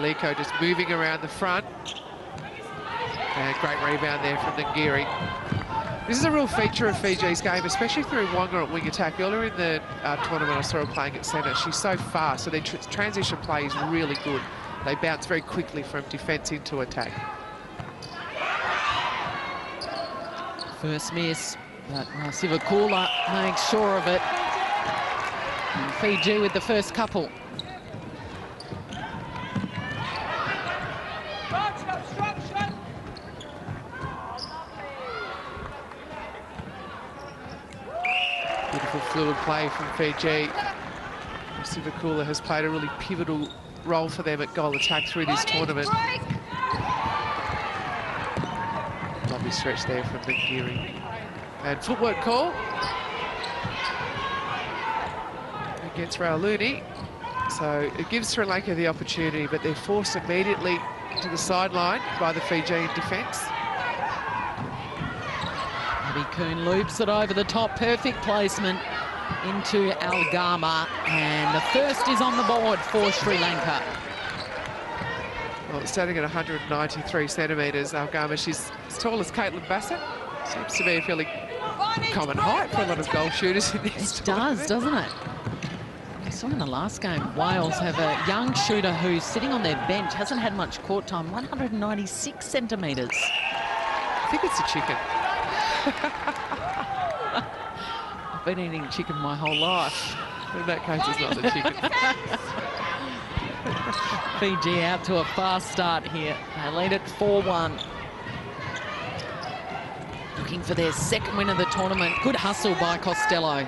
Maliko just moving around the front. And great rebound there from Ngiri. This is a real feature of Fiji's game, especially through Wonga at wing attack. Earlier in the tournament, I saw her playing at centre. She's so fast, so their transition play is really good. They bounce very quickly from defence into attack. First miss, but Sivakula makes sure of it. And Fiji with the first couple. Beautiful fluid play from Fiji. Sivakula has played a really pivotal role for them at goal attack through this tournament. Lovely stretch there from Ngiri. And footwork call against Rauluni. So it gives Sri Lanka the opportunity, but they're forced immediately to the sideline by the Fijian defence. Abby Kuhn loops it over the top, perfect placement into Algama, and the first is on the board for Sri Lanka. Well, starting at 193 centimetres, Algama, she's as tall as Caitlin Bassett. Seems to be a fairly common height for a lot of goal shooters in this tournament. Does, doesn't it? I saw in the last game, Wales have a young shooter who's sitting on their bench, hasn't had much court time, 196 centimetres. I think it's a chicken. I've been eating chicken my whole life. In that case, it's not the chicken. Fiji out to a fast start here. They lead it 4-1. Looking for their second win of the tournament. Good hustle by Costello.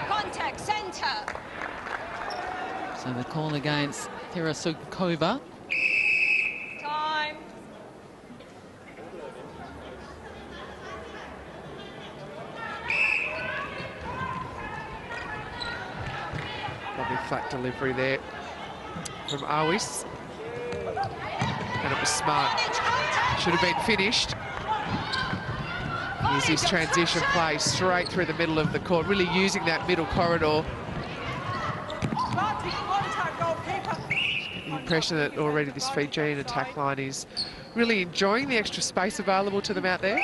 Contact centre. So the call against Terasukova. Time. Lovely flat delivery there from Awis. And it was smart. Should have been finished. Here's this transition play straight through the middle of the court, really using that middle corridor. The impression that already this Fijian attack line is really enjoying the extra space available to them out there.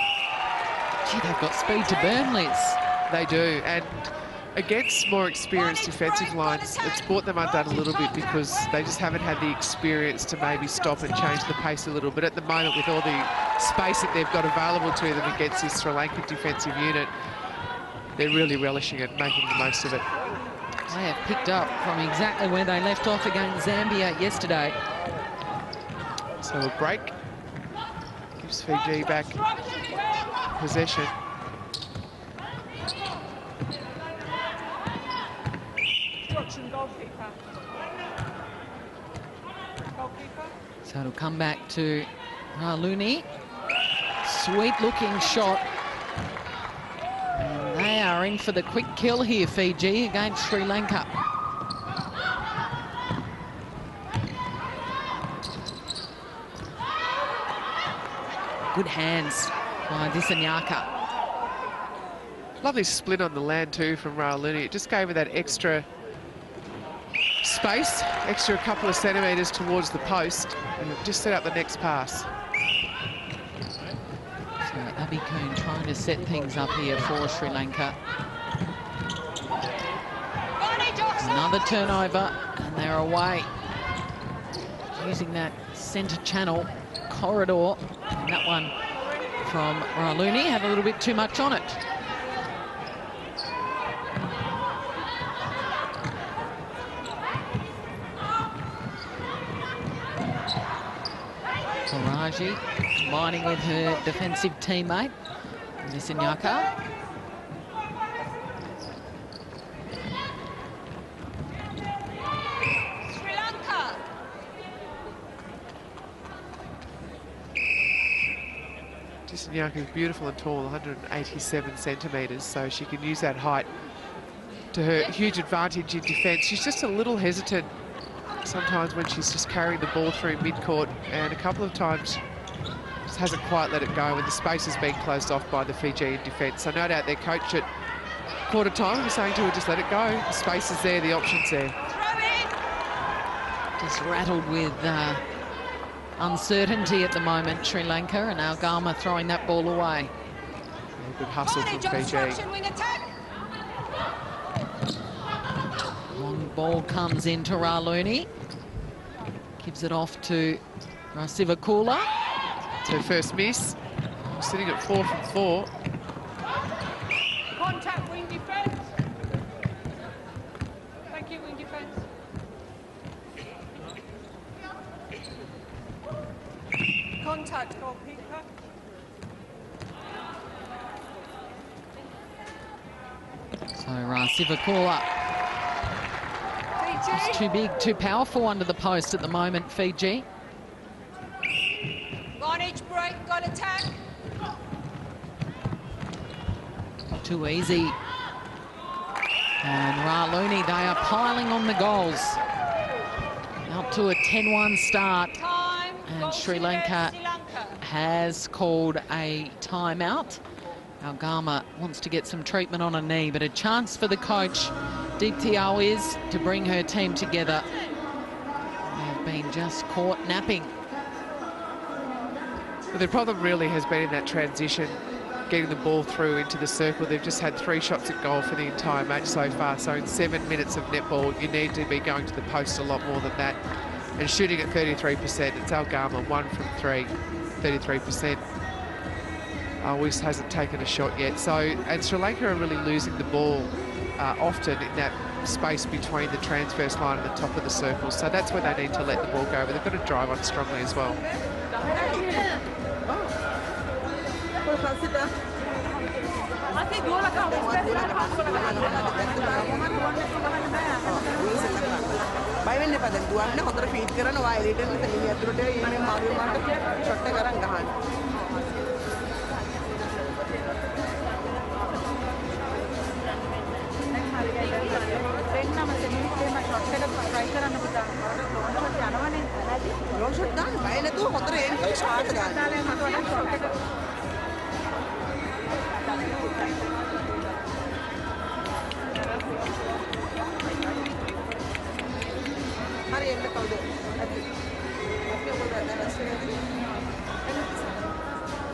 Gee, they've got speed to burn, Liz. They do, and against more experienced defensive lines, it's brought them undone a little bit because they just haven't had the experience to maybe stop and change the pace a little. But at the moment, with all the space that they've got available to them against this Sri Lankan defensive unit, they're really relishing it, making the most of it. They have picked up from exactly where they left off against Zambia yesterday. So a break gives Fiji back possession. So it'll come back to Rauluni. Sweet looking shot. And they are in for the quick kill here, Fiji, against Sri Lanka. Good hands by Disanyaka. Lovely split on the land too from Rauluni. It just gave her that extra space, extra couple of centimetres towards the post, and it just set up the next pass. So Abby Kuhn trying to set things up here for Sri Lanka. Another turnover, and they're away. Using that centre channel corridor, and that one from Rauluni had a little bit too much on it. Raji combining with her defensive teammate, Disanyaka. Sri Lanka. Disanyaka is beautiful and tall, 187 centimetres, so she can use that height to her huge advantage in defence. She's just a little hesitant sometimes when she's just carrying the ball through mid-court, and a couple of times just hasn't quite let it go when the space has been closed off by the Fijian defence. So no doubt their coach at quarter time, I was saying to her, just let it go. The space is there, the option's there. Just rattled with uncertainty at the moment, Sri Lanka, and Algama throwing that ball away. Yeah, good hustle from Fiji. Long ball comes into Raluni. Gives it off to Rasivakula. It's her first miss. Sitting at 4 from 4. Contact wing defence. Thank you, wing defence. Contact goalkeeper. So Rasivakula is too big, too powerful under the post at the moment, Fiji. Vonage break, got attack. Too easy. And Raluni, they are piling on the goals. Out to a 10-1 start. Time. And Sri Lanka has called a timeout. Algama wants to get some treatment on her knee, but a chance for the coach, Deepti is to bring her team together. They have been just caught napping. But the problem really has been in that transition, getting the ball through into the circle. They've just had 3 shots at goal for the entire match so far. So in 7 minutes of netball, you need to be going to the post a lot more than that. And shooting at 33%, it's Algama, 1 from 3, 33%. West hasn't taken a shot yet. So, and Sri Lanka are really losing the ball often in that space between the transverse line and the top of the circle. So that's where they need to let the ball go, but they've got to drive on strongly as well.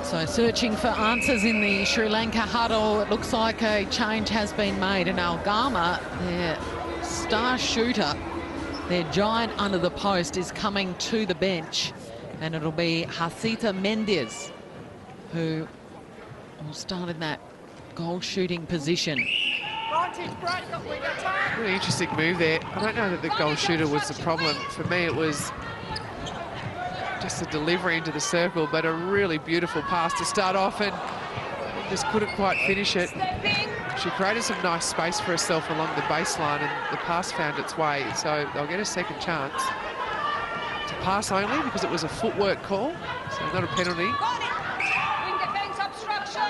So searching for answers in the Sri Lanka huddle. It looks like a change has been made, and Algama, their star shooter, their giant under the post, is coming to the bench, and it'll be Hasita Mendes who will start in that goal shooting position. Really interesting move there. I don't know that the goal shooter was the problem. For me, it was just the delivery into the circle, but a really beautiful pass to start off, and just couldn't quite finish it. She created some nice space for herself along the baseline, and the pass found its way, so they'll get a second chance. To pass only because it was a footwork call, so not a penalty. Wing defence obstruction.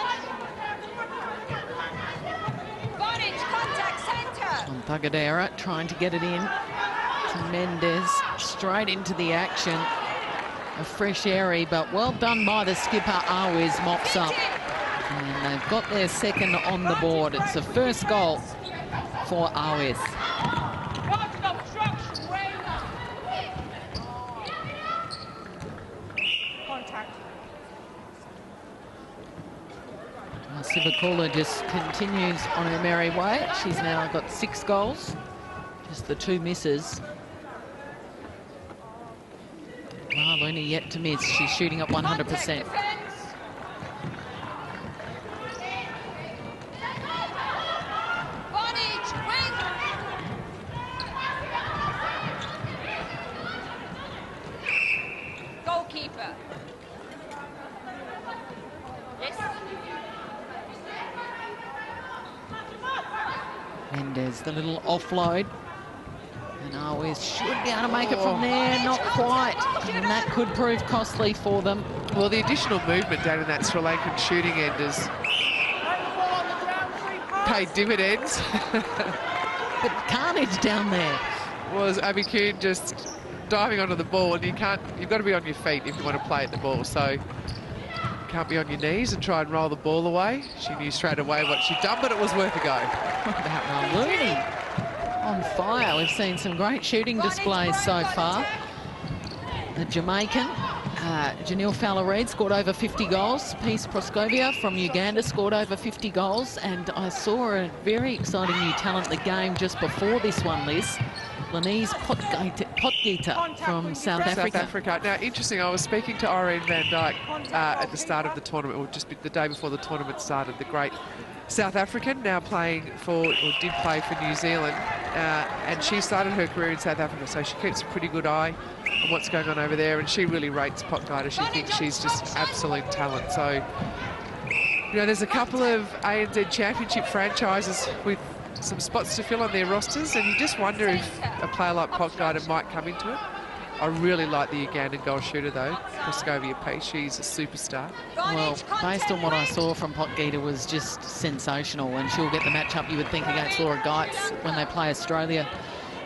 Vonage, contact centre. Tagadera trying to get it in to Mendes, straight into the action. A fresh airy, but well done by the skipper. Awiz mops up, and they've got their second on the board. It's the first goal for Awiz. Sivakula just continues on her merry way. She's now got 6 goals, just the 2 misses. Only yet to miss. She's shooting at 100%. Goalkeeper. Yes. Mendes, the little offload. And Always should be able to make it from there, not quite. And that could prove costly for them. Well, the additional movement down in that Sri Lankan shooting end has paid dividends. But carnage down there. Was Abby Kuhn just diving onto the ball, and you've got to be on your feet if you want to play at the ball. So can't be on your knees and try and roll the ball away. She knew straight away what she'd done, but it was worth a go. What about Raluni? On fire. We've seen some great shooting displays so far. The Jamaican, Janelle Fowler-Reid, scored over 50 goals. Peace Proskovia from Uganda scored over 50 goals. And I saw a very exciting new talent in the game just before this one, Liz. Lenise Potgieter from South Africa. Now, interesting, I was speaking to Irene van Dijk at the start of the tournament, or just the day before the tournament started, the great South African, now playing for, or did play for New Zealand, and she started her career in South Africa, so she keeps a pretty good eye on what's going on over there, and she really rates Potgieter. She thinks she's just absolute talent. So, you know, there's a couple of ANZ Championship franchises with some spots to fill on their rosters, and you just wonder if a player like Potgieter might come into it. I really like the Ugandan goal shooter, though, Proskovia Peace. She's a superstar. Well, based on what I saw from Potgieter was just sensational, and she'll get the matchup, you would think, against Laura Geitz when they play Australia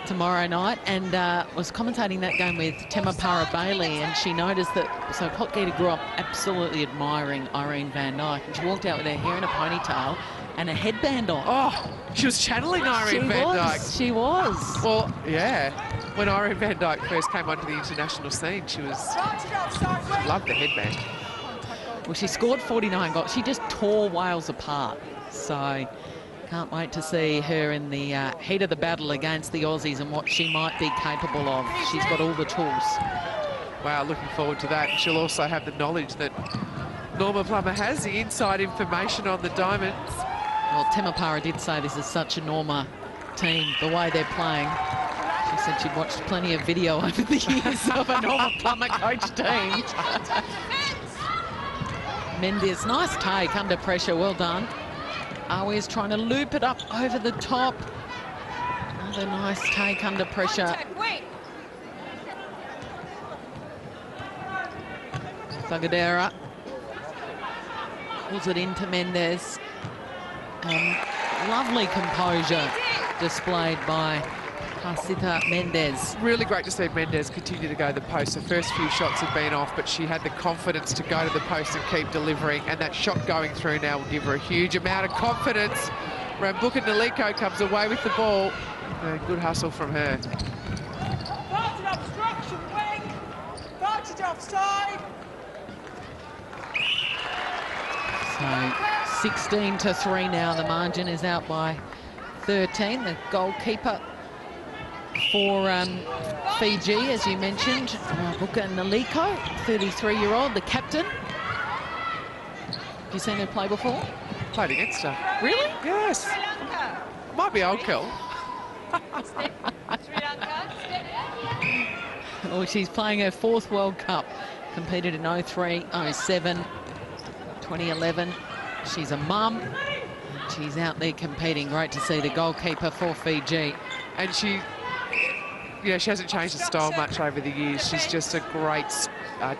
tomorrow night. And was commentating that game with Temapara Bailey, and she noticed that, so Potgieter grew up absolutely admiring Irene van Dijk, and she walked out with her hair in a ponytail and a headband on. Oh, she was channeling Irene van Dijk. She was. Well, yeah. When Irene van Dijk first came onto the international scene, she loved the headband. Well, she scored 49 goals. She just tore Wales apart. So can't wait to see her in the heat of the battle against the Aussies and what she might be capable of. She's got all the tools. Wow, looking forward to that. And she'll also have the knowledge that Norma Plummer has, the inside information on the Diamonds. Well, Temapara did say this is such a Norma team, the way they're playing. She said she'd watched plenty of video over the years of a Norma Plummer coach team. Mendes, nice take under pressure, well done. Arwe's trying to loop it up over the top. Another nice take under pressure. Zagadera pulls it into Mendes. Lovely composure displayed by Pasita Mendes. Really great to see Mendes continue to go to the post. The first few shots had been off, but she had the confidence to go to the post and keep delivering, and that shot going through now will give her a huge amount of confidence. Rambuka Naliko comes away with the ball. Good hustle from her. Started obstruction, wing! Started offside! So 16-3 now. The margin is out by 13. The goalkeeper for Fiji, as you mentioned, Rambuka Naliko, 33-year-old, the captain. Have you seen her play before? Played against her. Really? Yes. Sri Lanka. Might be old kill. Sri Lanka. Oh, she's playing her 4th World Cup. Competed in 03, 07, 2011. She's a mum. She's out there competing. Great to see the goalkeeper for Fiji. And she hasn't changed her style much over the years. She's just a great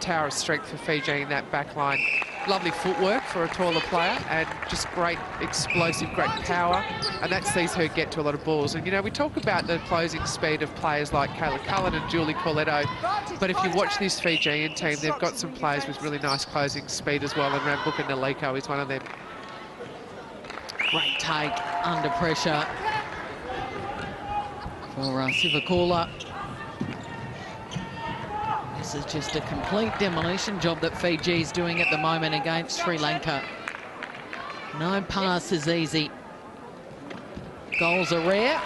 tower of strength for Fiji in that back line. Lovely footwork for a taller player, and just great explosive, great power, and that sees her get to a lot of balls. And, you know, we talk about the closing speed of players like Kayla Cullen and Julie Corletto, but if you watch this Fijian team, they've got some players with really nice closing speed as well, and Rambuka Naliko is one of them. Great take under pressure for Sivakula. This is just a complete demolition job that Fiji's doing at the moment against Sri Lanka. No pass is easy. Goals are rare.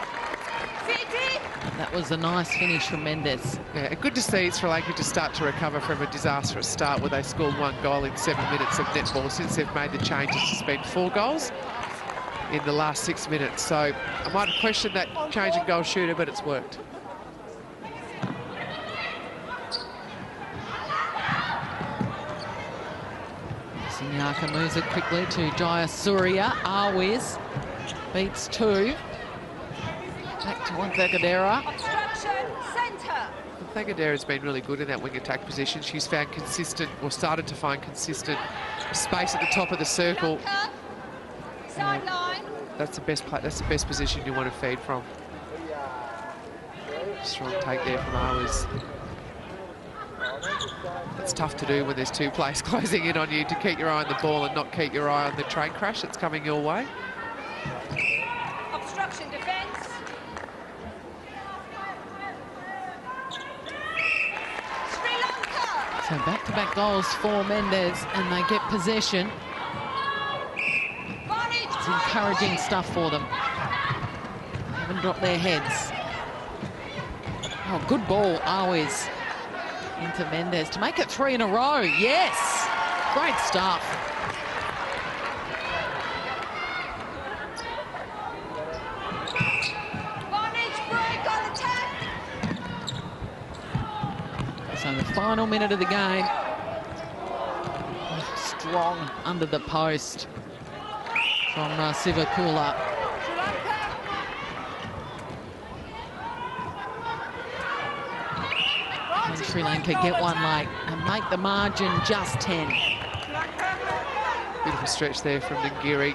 That was a nice finish from Mendes. Yeah, good to see Sri Lanka to start to recover from a disastrous start where they scored 1 goal in 7 minutes of netball. Since they've made the changes, it's been 4 goals in the last 6 minutes. So I might have questioned that change in goal shooter, but it's worked. Sinyaka moves it quickly to Jayasuriya. Arwiz beats 2. Back to Zagadera. Obstruction, centre. Zagadera's been really good in that wing attack position. She's found consistent, or started to find consistent space at the top of the circle. Sideline. That's the best play. That's the best position you want to feed from. Strong take there from Arwiz. It's tough to do when there's two players closing in on you, to keep your eye on the ball and not keep your eye on the train crash that's coming your way. Obstruction defence. Sri Lanka. So back-to-back goals for Mendes, and they get possession. It's encouraging stuff for them. Haven't dropped their heads. Oh, good ball, always into Mendes to make it 3 in a row. Yes, great stuff. So the final minute of the game. Strong under the post from Sivakula. And Sri Lanka get one late and make the margin just 10. Beautiful stretch there from Ngiri.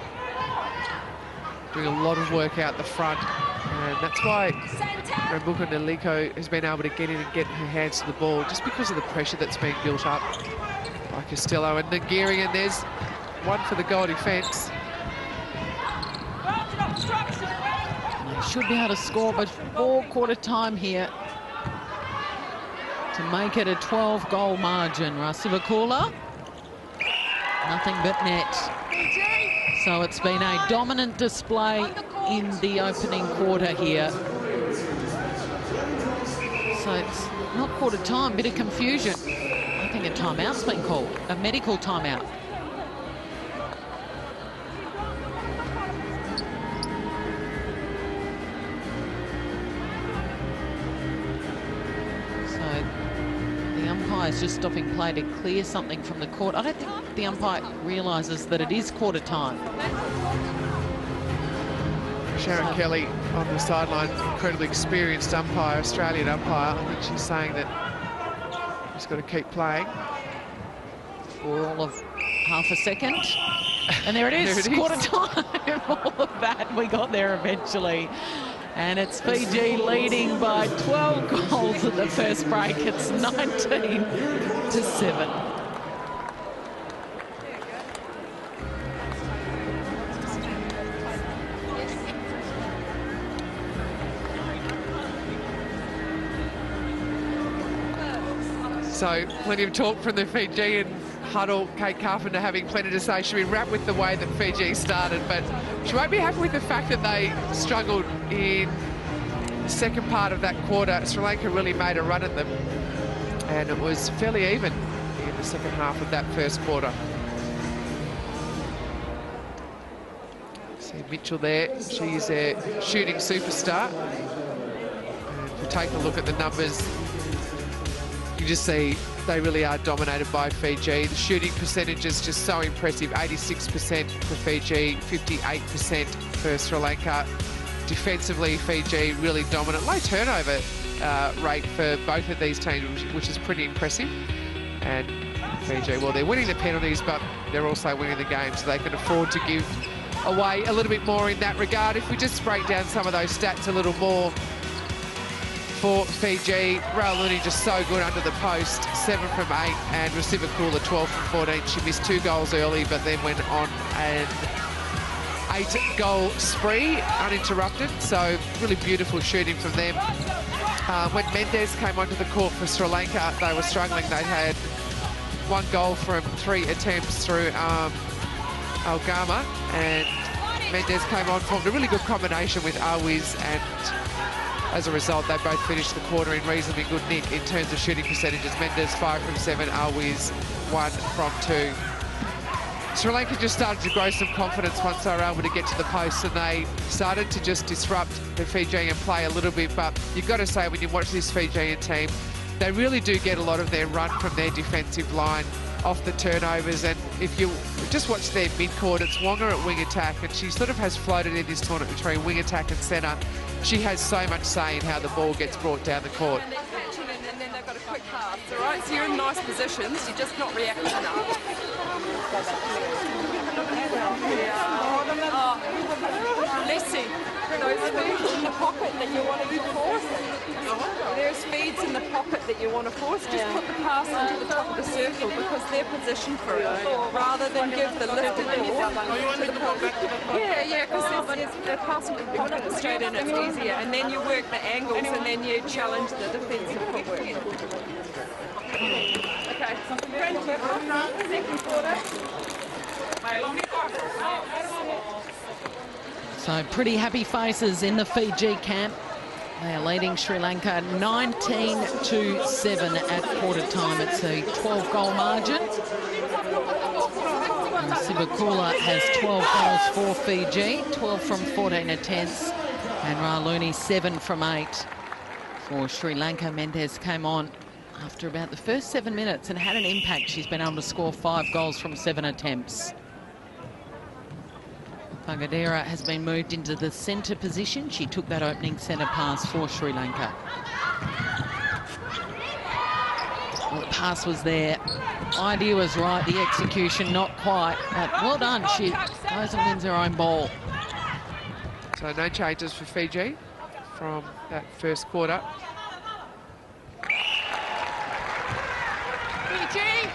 Doing a lot of work out the front. And that's why Rambuka Naliko has been able to get in and get her hands to the ball, just because of the pressure that's being built up by Costello and Ngiri. And there's one for the goal defence. They should be able to score before quarter time here to make it a 12-goal margin. Sivakula, nothing but net. So it's been a dominant display in the opening quarter here. So it's not quarter time, bit of confusion. I think a timeout's been called, a medical timeout. Umpire's just stopping play to clear something from the court. I don't think the umpire realises that it is quarter time. Sharon Kelly on the sideline, incredibly experienced umpire, Australian umpire. I think she's saying that she's got to keep playing. For all of half a second. And there it is, There it quarter is. time. All of that, we got there eventually. And it's Fiji leading by 12 goals at the first break. It's 19-7. So plenty of talk from the Fijian huddle. Kate Carpenter having plenty to say. She'll be wrapped with the way that Fiji started, but she won't be happy with the fact that they struggled in the second part of that quarter. Sri Lanka really made a run at them, and it was fairly even in the second half of that first quarter. See Mitchell there. She's a shooting superstar. And if we take a look at the numbers, you just see they really are dominated by Fiji. The shooting percentage is just so impressive. 86% for Fiji, 58% for Sri Lanka. Defensively, Fiji really dominant. Low turnover rate for both of these teams, which is pretty impressive. And Fiji, well, they're winning the penalties, but they're also winning the game, so they can afford to give away a little bit more in that regard. If we just break down some of those stats a little more, for Fiji, Rauluni just so good under the post, 7 from 8, and Sivakula 12 from 14. She missed 2 goals early, but then went on an 8-goal spree, uninterrupted. So really beautiful shooting from them. When Mendes came onto the court for Sri Lanka, they were struggling. They had 1 goal from 3 attempts through Algama, and Mendes came on, formed a really good combination with Awiz, and as a result, they both finished the quarter in reasonably good nick in terms of shooting percentages. Mendes 5 from 7, Awiz 1 from 2. Sri Lanka just started to grow some confidence once they were able to get to the post, and they started to just disrupt the Fijian play a little bit. But you've got to say, when you watch this Fijian team, they really do get a lot of their run from their defensive line off the turnovers. And if you just watch their mid-court, it's Wonga at wing attack, and she sort of has floated in this tournament between wing attack and centre. She has so much say in how the ball gets brought down the court. And then they've got a quick pass, all right? So you're in nice positions, you're just not reacting enough. Lissy, those feeds in the pocket that you wanted to force it. There's feeds it's in the pocket that you want to force, just put the pass into the top of the circle because they're positioned for it, rather than give the lifted ball to the pocket. Yeah, because they're passing to the pocket straight in, it's easier, and then you work the angles and then you challenge the defensive footwork. Okay, second quarter. So pretty happy faces in the Fiji camp. They are leading Sri Lanka 19-7 at quarter time. It's a 12-goal margin. And Sivakula has 12 goals for Fiji, 12 from 14 attempts, and Raluni 7 from 8 for Sri Lanka. Mendez came on after about the first 7 minutes and had an impact. She's been able to score 5 goals from 7 attempts. Pagadera has been moved into the centre position. She took that opening centre pass for Sri Lanka. Well, the pass was there. Idea was right, the execution not quite. But well done, she goes and wins her own ball. So no changes for Fiji from that first quarter. Fiji!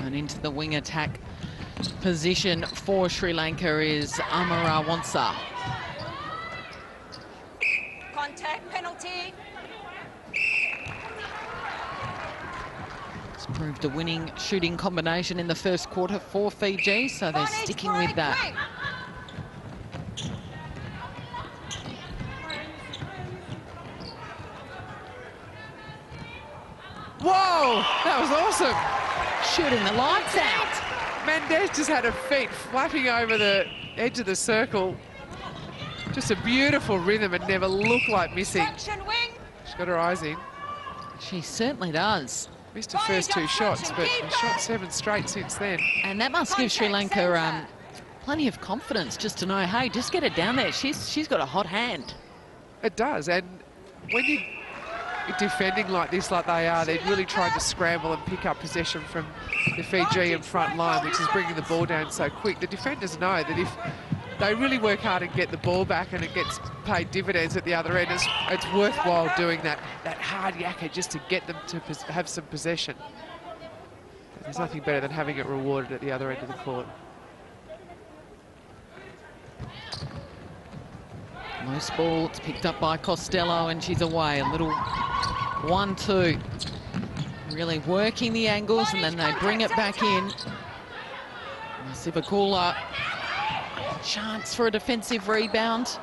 And into the wing attack position for Sri Lanka is Amarawansa. Contact penalty. It's proved a winning shooting combination in the first quarter for Fiji, so they're sticking with that. Whoa, that was awesome. Shooting the lights out. Mendez just had her feet flapping over the edge of the circle. Just a beautiful rhythm and never looked like missing. She's got her eyes in. She certainly does. Missed her first 2 shots, but shot 7 straight since then. And that must give Sri Lanka plenty of confidence just to know, hey, just get it down there. She's got a hot hand. It does, and when you're defending like this, like they are, they're really trying to scramble and pick up possession from the Fijian front line, which is bringing the ball down so quick. The defenders know that if they really work hard and get the ball back and it gets paid dividends at the other end, it's worthwhile doing that hard yakka just to get them to have some possession. There's nothing better than having it rewarded at the other end of the court. Loose ball, it's picked up by Costello and she's away. A little 1-2. Really working the angles and then they bring it back in. Sivakula, chance for a defensive rebound.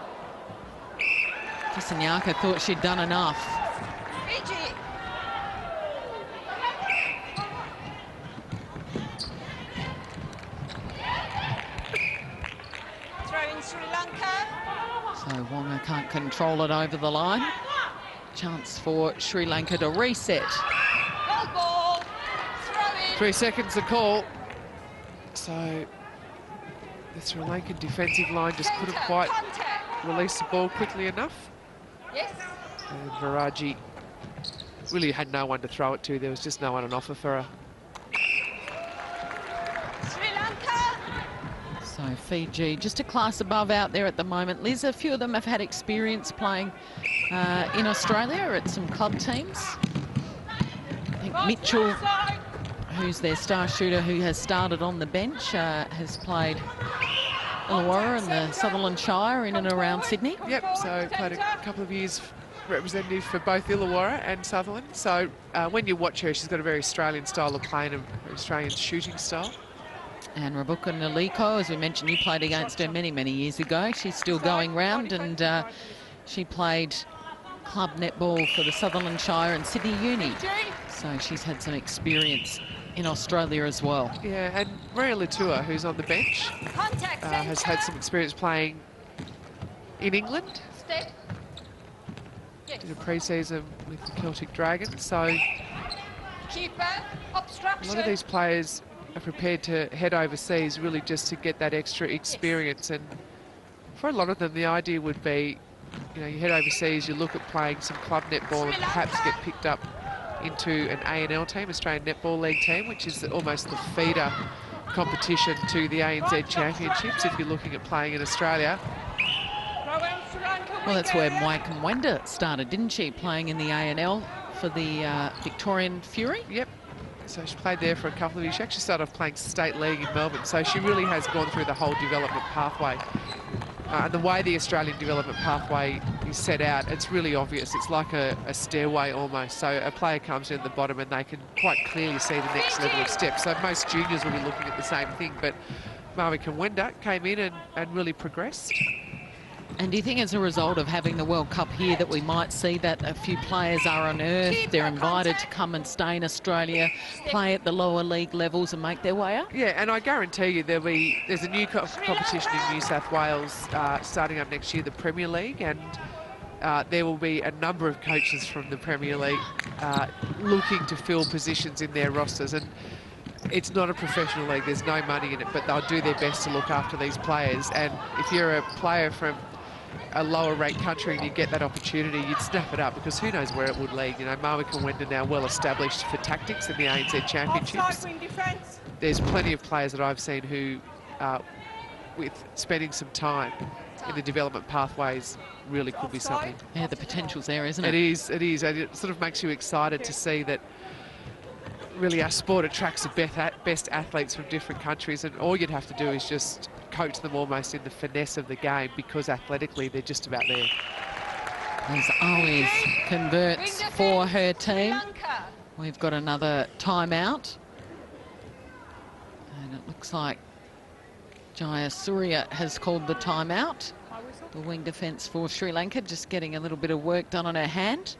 Kisanyaka thought she'd done enough. Fiji. Throwing Sri Lanka. So Wonga can't control it over the line. Chance for Sri Lanka to reset. Goal ball. Throw in. 3 seconds to call. So the Sri Lankan defensive line just couldn't quite release the ball quickly enough. Yes. And Viraji really had no one to throw it to. There was just no one on offer for her. Sri Lanka. So Fiji just a class above out there at the moment. Liz, a few of them have had experience playing in Australia at some club teams. I think Mitchell, who's their star shooter who has started on the bench, has played Illawarra and the Sutherland Shire in and around Sydney. Yep, so played a couple of years representative for both Illawarra and Sutherland. So when you watch her, she's got a very Australian style of playing, a Australian shooting style. And Rabuka Naliko, as we mentioned, you played against her many, many years ago. She's still going round and she played club netball for the Sutherland Shire and Sydney Uni. So she's had some experience in Australia as well. Yeah, and Maria Latua, who's on the bench, has had some experience playing in England. Step. Yes. Did a pre-season with the Celtic Dragons. So Keeper. a Obstruction. lot of these players are prepared to head overseas really just to get that extra experience. And for a lot of them, the idea would be, you know, you head overseas, you look at playing some club netball and perhaps get picked up into an ANL team, Australian Netball League team, which is almost the feeder competition to the ANZ Championships if you're looking at playing in Australia. Well, that's where Mwenda started, didn't she? Playing in the ANL for the Victorian Fury. Yep. So she played there for a couple of years. She actually started off playing state league in Melbourne. So she really has gone through the whole development pathway. And the way the Australian development pathway is set out, it's really obvious. It's like a stairway almost. So a player comes in at the bottom and they can quite clearly see the next level of steps. So most juniors will be looking at the same thing. But Mwenda came in and really progressed. And do you think as a result of having the World Cup here that we might see that a few players are unearthed, they're invited to come and stay in Australia, play at the lower league levels and make their way up? Yeah, and I guarantee you there's a new competition in New South Wales starting up next year, the Premier League, and there will be a number of coaches from the Premier League looking to fill positions in their rosters. And it's not a professional league, there's no money in it, but they'll do their best to look after these players. And if you're a player from a lower ranked country and you get that opportunity, you'd snap it up, because who knows where it would lead. You know, Mwenda now well established for tactics in the ANZ Championships. There's plenty of players that I've seen who, with spending some time in the development pathways, really could be something. Yeah, the potential's there, isn't it? It is, it is. And it sort of makes you excited to see that really our sport attracts the best athletes from different countries, and all you'd have to do is just coach them almost in the finesse of the game, because athletically they're just about there. As always converts for her team. We've got another timeout. And it looks like Jaya Surya has called the timeout. The wing defence for Sri Lanka, just getting a little bit of work done on her hand.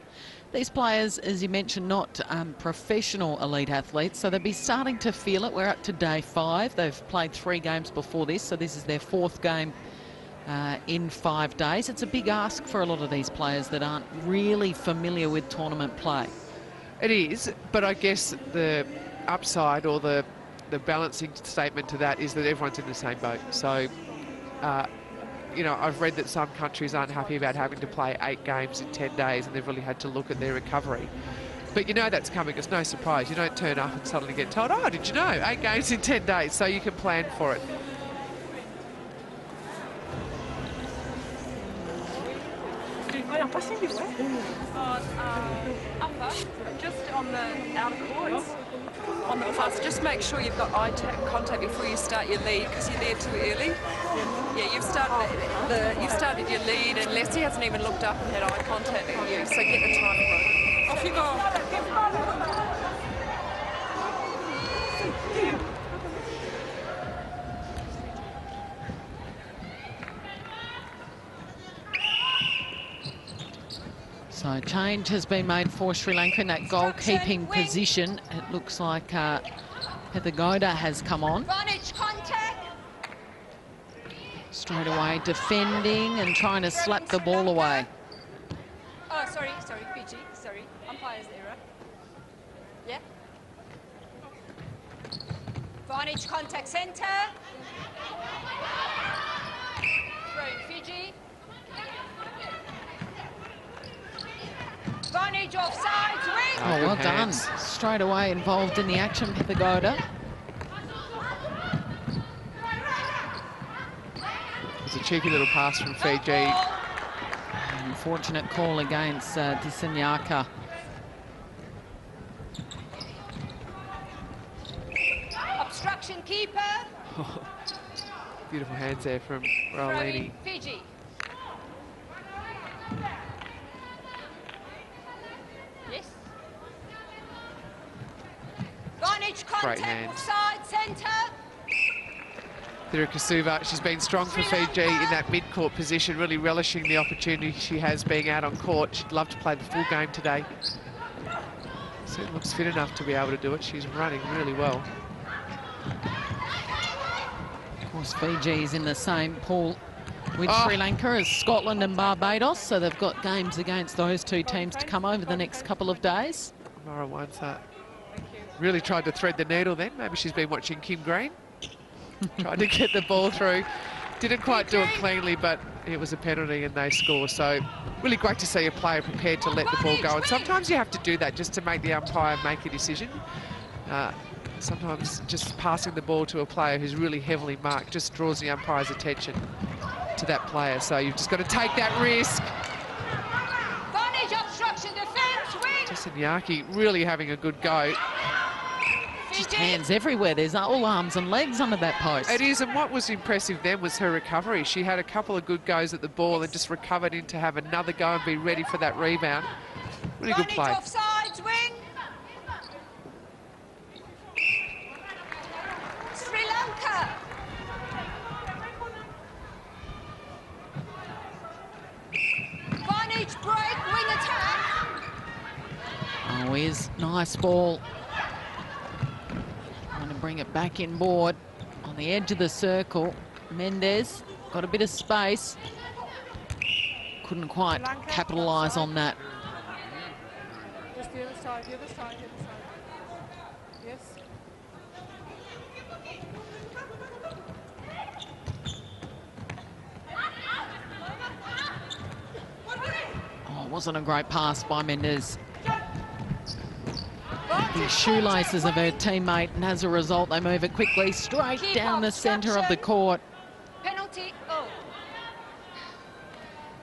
These players, as you mentioned, not professional elite athletes, so they'll be starting to feel it. We're up to day 5. They've played 3 games before this, so this is their 4th game in 5 days. It's a big ask for a lot of these players that aren't really familiar with tournament play. It is, but I guess the upside or the balancing statement to that is that everyone's in the same boat. So, you know, I've read that some countries aren't happy about having to play 8 games in 10 days, and they've really had to look at their recovery. But you know that's coming. It's no surprise. You don't turn up and suddenly get told, oh, did you know, 8 games in 10 days, so you can plan for it. Upper, just on the outer courts. On the pass, just make sure you've got eye contact before you start your lead, because you're there too early. Yeah, you've started your lead, and Leslie hasn't even looked up and had eye contact with you, so get the time right. Off you go. So change has been made for Sri Lanka in that goalkeeping position. It looks like Heather Goda has come on. Straight away defending and trying to slap the ball away. Oh, sorry, Fiji, sorry. Umpire's error. Yeah. Vantage contact centre. Throwing Fiji. Vantage offsides, wing. Oh, well done. Straight away involved in the action, Heather Goda. It's a cheeky little pass from Fiji. Unfortunate call against Disanyaka. Obstruction keeper. Beautiful hands there from Raulini. Fiji. Yes. Vantage contact offside centre. Thira Kasuva, she's been strong for Fiji in that mid-court position, really relishing the opportunity she has being out on court. She'd love to play the full game today. Certainly looks fit enough to be able to do it. She's running really well. Of course, Fiji's in the same pool with Sri Lanka as Scotland and Barbados, so they've got games against those 2 teams to come over the next couple of days. Mara Wansa really tried to thread the needle then. Maybe she's been watching Kim Green. Tried to get the ball through. Didn't quite do it cleanly, but it was a penalty and they score. So really great to see a player prepared to let the ball go. And sometimes you have to do that just to make the umpire make a decision. Sometimes just passing the ball to a player who's really heavily marked just draws the umpire's attention. to that player. So you've just got to take that risk. Advantage, obstruction, defence, wing. Tessanyaki really having a good go. Just hands everywhere. There's all arms and legs under that post. It is, and what was impressive then was her recovery. She had a couple of good goes at the ball and just recovered in to have another go and be ready for that rebound. Really good play. Offsides, wing. Sri Lanka. Advantage, break, wing attack. Oh, here's nice ball. Trying to bring it back inboard on the edge of the circle. Mendez got a bit of space. Couldn't quite capitalise on that. Just the other side, the other side, the other side. Yes. Oh, it wasn't a great pass by Mendez. The shoelaces of her teammate, and as a result, they move it quickly straight down the centre of the court. Penalty. Oh.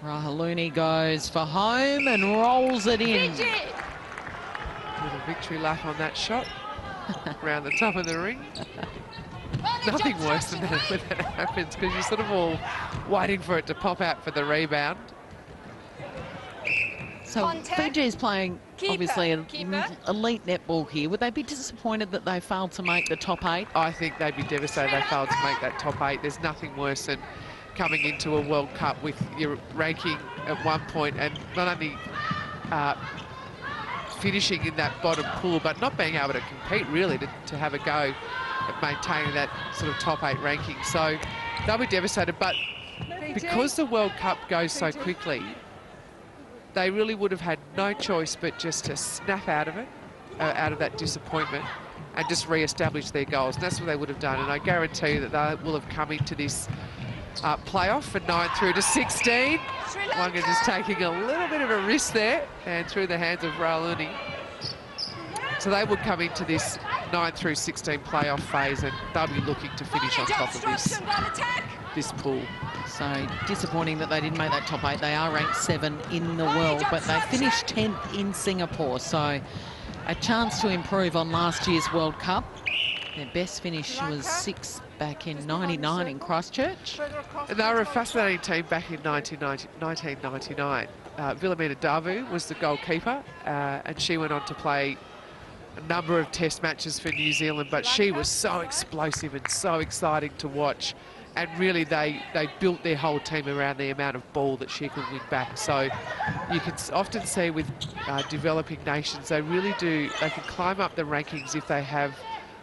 Rahaluni goes for home and rolls it in. Fiji. Little victory lap on that shot. Around the top of the ring. Nothing worse than that when that happens, because you're sort of all waiting for it to pop out for the rebound. So Contact. Fiji's playing, Keeper. obviously, Keeper. elite netball here. Would they be disappointed that they failed to make the top 8? I think they'd be devastated they failed to make that top 8. There's nothing worse than coming into a World Cup with your ranking at one point and not only finishing in that bottom pool, but not being able to compete really to have a go at maintaining that sort of top 8 ranking. So they'll be devastated, but because the World Cup goes so quickly, they really would have had no choice but just to snap out of it, out of that disappointment, and just re-establish their goals. And that's what they would have done. And I guarantee you that they will have come into this playoff for 9 through to 16. Wanga just taking a little bit of a risk there, and through the hands of Rahaluni. So they would come into this 9 through 16 playoff phase, and they'll be looking to finish on top of this pool. So disappointing that they didn't make that top 8. They are ranked 7 in the world, but they finished 10th in Singapore. So a chance to improve on last year's World Cup. Their best finish was 6th back in '99 in Christchurch. And they were a fascinating team back in 1999. Wilhelmina Davu was the goalkeeper, and she went on to play a number of test matches for New Zealand, but she was so explosive and so exciting to watch. And really, they built their whole team around the amount of ball that she could win back. So you can often see with developing nations, they really do, they can climb up the rankings if they have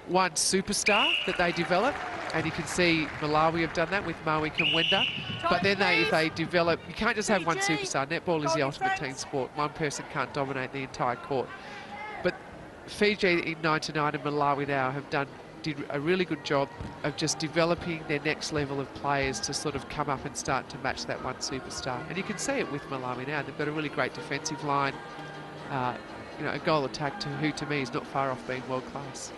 one superstar that they develop. And you can see Malawi have done that with Mawika Wenda. But then if they develop, you can't just have one superstar. Netball is the ultimate team sport. One person can't dominate the entire court. But Fiji in '99 and Malawi now did a really good job of just developing their next level of players to sort of come up and start to match that one superstar. And you can see it with Malawi now. They've got a really great defensive line, you know, a goal attack who to me is not far off being world class.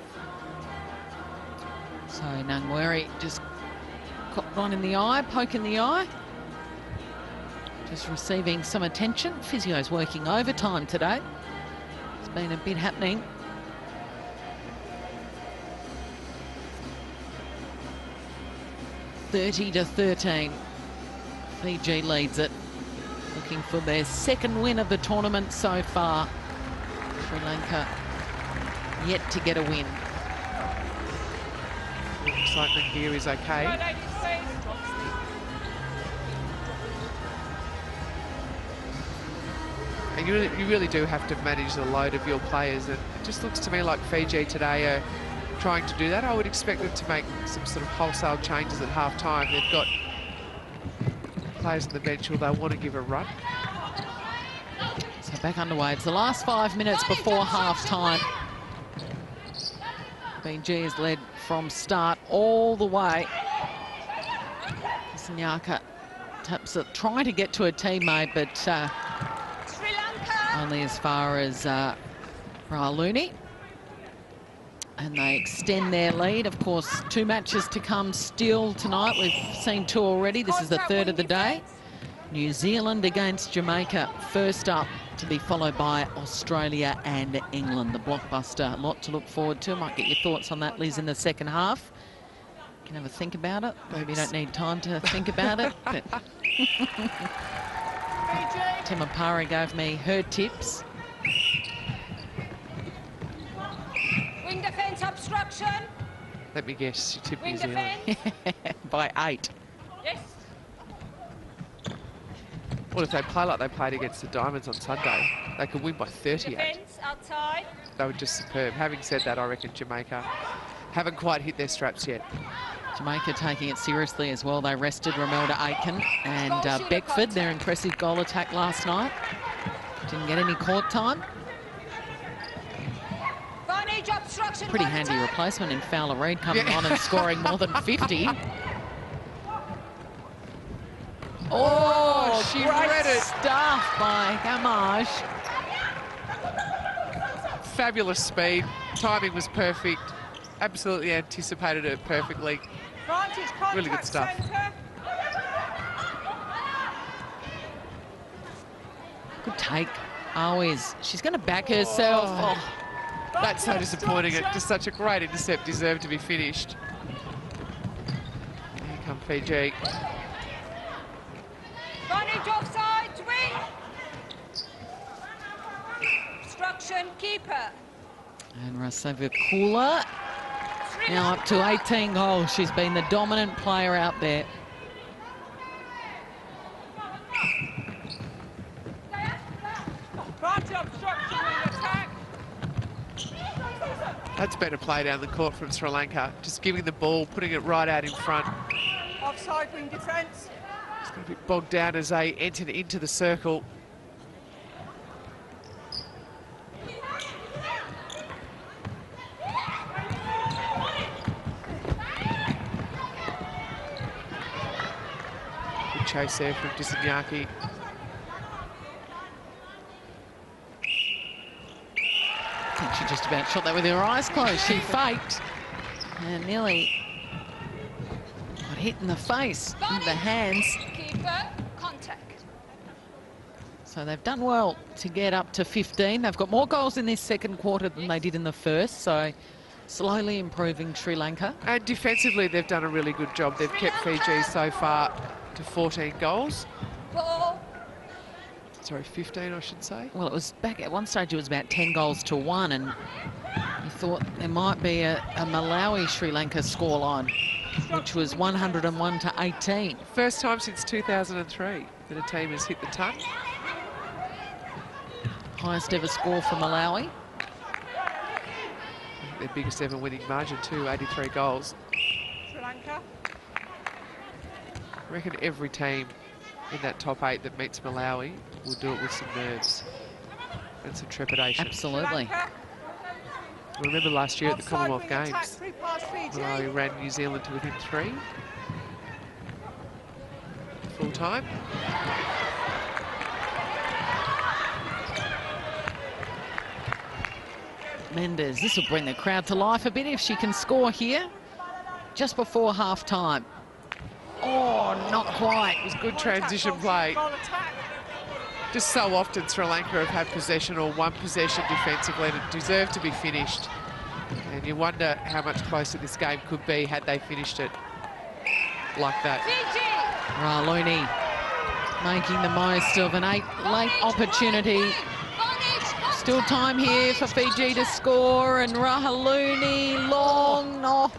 So Nangweri just got one in the eye, poke in the eye. Just receiving some attention. Physio's working overtime today. There's been a bit happening. (30-13). Fiji leads it. Looking for their second win of the tournament so far. Sri Lanka yet to get a win. Looks like Nangiri is okay. And you really do have to manage the load of your players. And it just looks to me like Fiji today are trying to do that. I would expect them to make some sort of wholesale changes at half-time. They've got players on the bench who they'll want to give a run. So back underway. It's the last 5 minutes before half-time. Fiji is led from start all the way. Sanyaka taps it, trying to get to a teammate, but only as far as Rahaluni. and they extend their lead. Of course, 2 matches to come still tonight. We've seen 2 already. This is the 3rd of the day. New Zealand against Jamaica first up, to be followed by Australia and England. The blockbuster, a lot to look forward to. Might get your thoughts on that, Liz, in the second half. You can have a think about it. Maybe you don't need time to think about it. But Timapari gave me her tips. Wing defence obstruction. Let me guess, you tipped New Wing Zealand. defence. By 8. Yes. Well, if they play like they played against the Diamonds on Sunday, they could win by 38. Defence outside. They were just superb. Having said that, I reckon Jamaica haven't quite hit their straps yet. Jamaica taking it seriously as well. They rested Romelda Aiken and Beckford, their impressive goal attack last night. Didn't get any court time. Varnage obstruction. Pretty handy replacement in Fowler Reid coming on and scoring more than 50. Oh, she great read it. stuff by Gamage. Fabulous speed. Timing was perfect. Absolutely anticipated it perfectly. Really good stuff. Good take. Always. She's going to back herself. Oh. That's so disappointing. It just such a great intercept, deserved to be finished. Here come Fiji. Varnage offside. Wing. Obstruction. Keeper. And Raseva Kula now up to 18 goals. She's been the dominant player out there. That's better play down the court from Sri Lanka. Just giving the ball, putting it right out in front. Offside wing defence. It's going to be bogged down as they enter into the circle. Good chase there from Disanyaki. I think she just about shot that with her eyes closed. She faked and nearly got hit in the face with the hands. Keeper. Contact. So they've done well to get up to 15. They've got more goals in this second quarter than they did in the first, so slowly improving Sri Lanka. And defensively, they've done a really good job. They've kept Fiji so far to 14 goals. Ball. Sorry, 15, I should say. Well, it was back at one stage, it was about 10 goals to 1, and you thought there might be a Malawi-Sri Lanka scoreline, which was 101 to 18. First time since 2003 that a team has hit the ton. Highest ever score for Malawi. Their biggest ever winning margin too, 83 goals. Sri Lanka. I reckon every team in that top 8 that meets Malawi will do it with some nerves and some trepidation. Absolutely. Remember last year at the Offside Commonwealth wing attack, Games, 3 past Fiji. Malawi ran New Zealand to within 3. Full time. Mendes, this will bring the crowd to life a bit if she can score here just before half-time. Oh, not quite. It was good transition play. Goal attack. Just so often Sri Lanka have had possession or one possession defensively and it deserved to be finished. And you wonder how much closer this game could be had they finished it like that. Fiji. Ralouni making the most of an late opportunity. Still time here for Fiji to score, and Rahaluni long. Oh.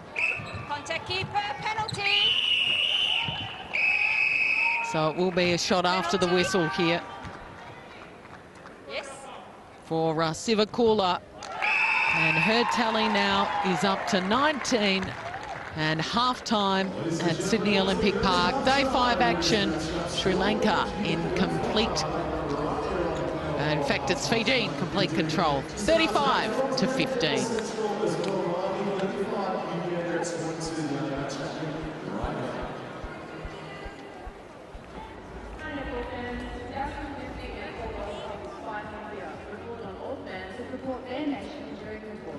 Contact keeper. Penalty. So it will be a shot after the whistle here Yes. for Sivakula. And her tally now is up to 19, and half-time at Sydney Olympic Park. Day 5 action, Sri Lanka in complete, in fact it's Fiji in complete control, 35 to 15. Support their nation during the war.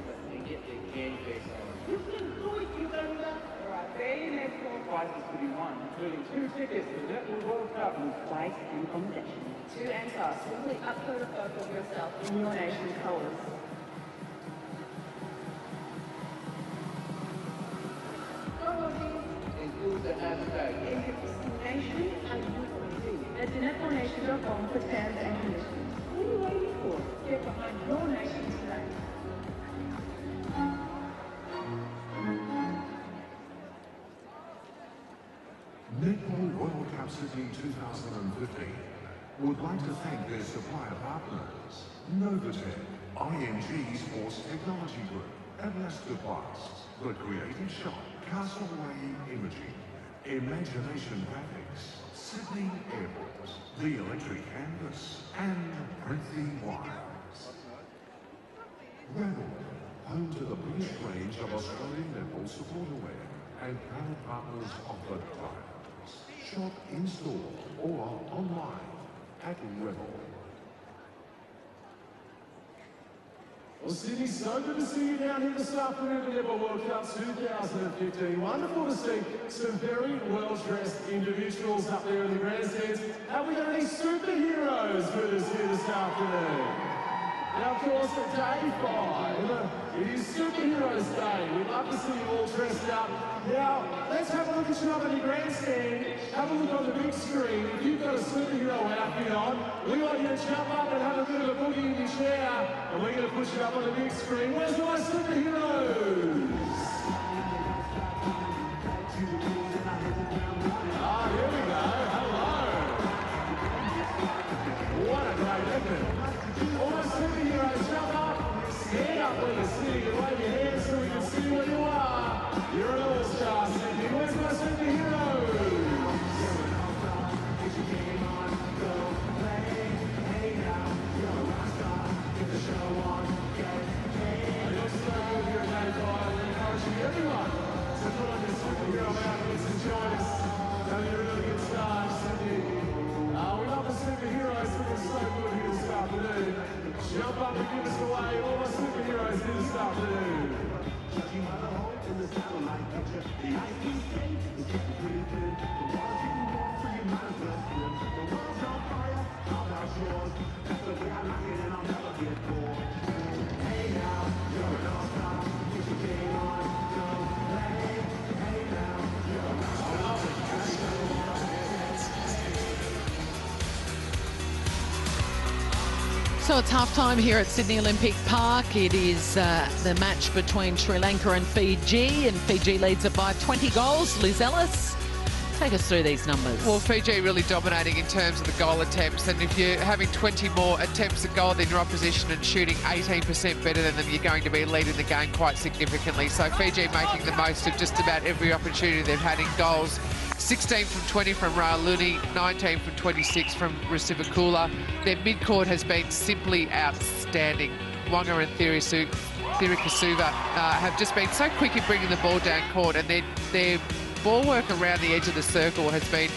prizes to be won, including 2 tickets to the Netball World Cup with flight and accommodation. To enter, simply upload a photo of yourself in your nation colours. Includes the hashtag Nation and at netballnation.com for terms and conditions. What are you waiting for? Get behind your nation today. Netball World Cup Sydney 2015 would like to thank their supplier partners, Novatech, IMG Sports Technology Group, Elastoplast, The Creative Shop, Castaway Imaging, Imagination Graphics, Sydney Airport, The Electric Canvas, and Prithee Wires. Rebel, home to the biggest range of Australian netball supporter wear and proud partners of the Diamonds. Shop in-store or online at Rebel. Well, Sydney, so good to see you down here this afternoon at the Netball World Cup 2015. Wonderful to see some very well-dressed individuals up there in the grandstands. Have we got any superheroes with us here this afternoon? Now, of course, day 5, it is Superheroes Day. We'd love to see you all dressed up. Now, let's have a look at you up in the grandstand. Have a look on the big screen. If you've got a superhero outfit on, we want you to jump up and have a bit of a boogie in your chair. And we're going to push you up on the big screen. Where's my superheroes? Ah, here we go. Hello. What a great effort. All my superheroes, jump up, stand up where you're sitting and wave your hands so we can see where you are. You're an all-star, Sydney. Where's my superheroes? I also know here at Day 5, we're encouraging everyone to put on your superhero outfits and join us. Having a really good start, Sydney. We love the superheroes, looking so good here this afternoon. Jump up and give us away, all my superheroes here this afternoon. Judging by the hole in the satellite picture, the ice is safe, it's getting pretty good. The water's getting warm, so you might as well swim. The world's on fire, how about yours? That's the way I like it, and I'll never get bored. Hey now, you're an all-star, get your game on, go play. Hey now, you're an all-star. So it's half-time here at Sydney Olympic Park. It is the match between Sri Lanka and Fiji, and Fiji leads it by 20 goals. Liz Ellis, take us through these numbers. Well, Fiji really dominating in terms of the goal attempts, and if you're having 20 more attempts at goal than your opposition and shooting 18% better than them, you're going to be leading the game quite significantly. So Fiji making the most of just about every opportunity they've had in goals. 16 from 20 from Rauluni, 19 from 26 from Risivakula. Their mid-court has been simply outstanding. Wanga and Thirikasuva have just been so quick in bringing the ball down court, and their ball work around the edge of the circle has been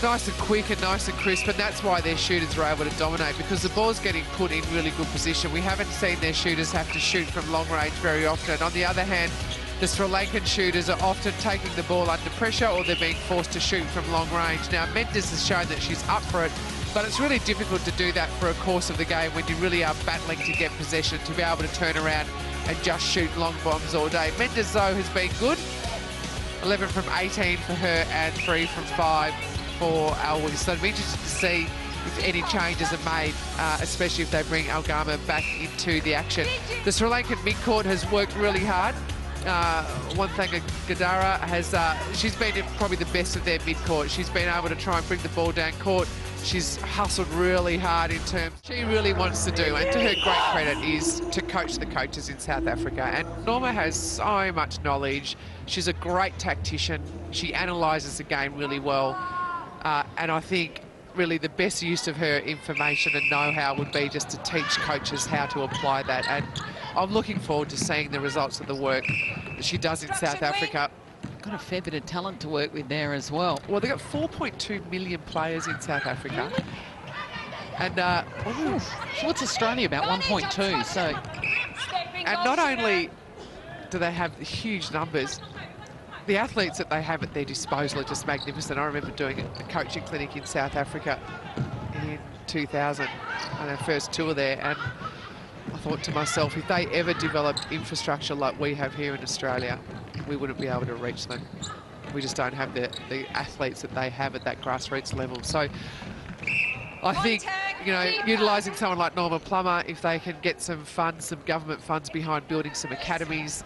nice and quick and nice and crisp, and that's why their shooters are able to dominate, because the ball's getting put in really good position. We haven't seen their shooters have to shoot from long range very often. On the other hand, the Sri Lankan shooters are often taking the ball under pressure, or they're being forced to shoot from long range. Now, Mendes has shown that she's up for it, but it's really difficult to do that for a course of the game when you really are battling to get possession, to be able to turn around and just shoot long bombs all day. Mendes, though, has been good. 11 from 18 for her and 3 from 5 for Alwi. So I'm interested to see if any changes are made, especially if they bring Algama back into the action. The Sri Lankan midcourt has worked really hard. Wantanga Gadara has, she's been probably the best of their midcourt. She's been able to try and bring the ball down court. She's hustled really hard in terms she really wants to do, and to her great credit is to coach the coaches in South Africa. And Norma has so much knowledge. She's a great tactician. She analyses the game really well. And I think really the best use of her information and know-how would be just to teach coaches how to apply that. And I'm looking forward to seeing the results of the work that she does in South Africa. Got a fair bit of talent to work with there as well. Well, they've got 4.2 million players in South Africa. And what's Australia, about 1.2, so. And not only do they have huge numbers, the athletes that they have at their disposal are just magnificent. I remember doing a coaching clinic in South Africa in 2000 on our first tour there, and I thought to myself, if they ever developed infrastructure like we have here in Australia, we wouldn't be able to reach them. We just don't have the athletes that they have at that grassroots level. So I think, you know, utilising someone like Norma Plummer, if they can get some funds, some government funds behind building some academies,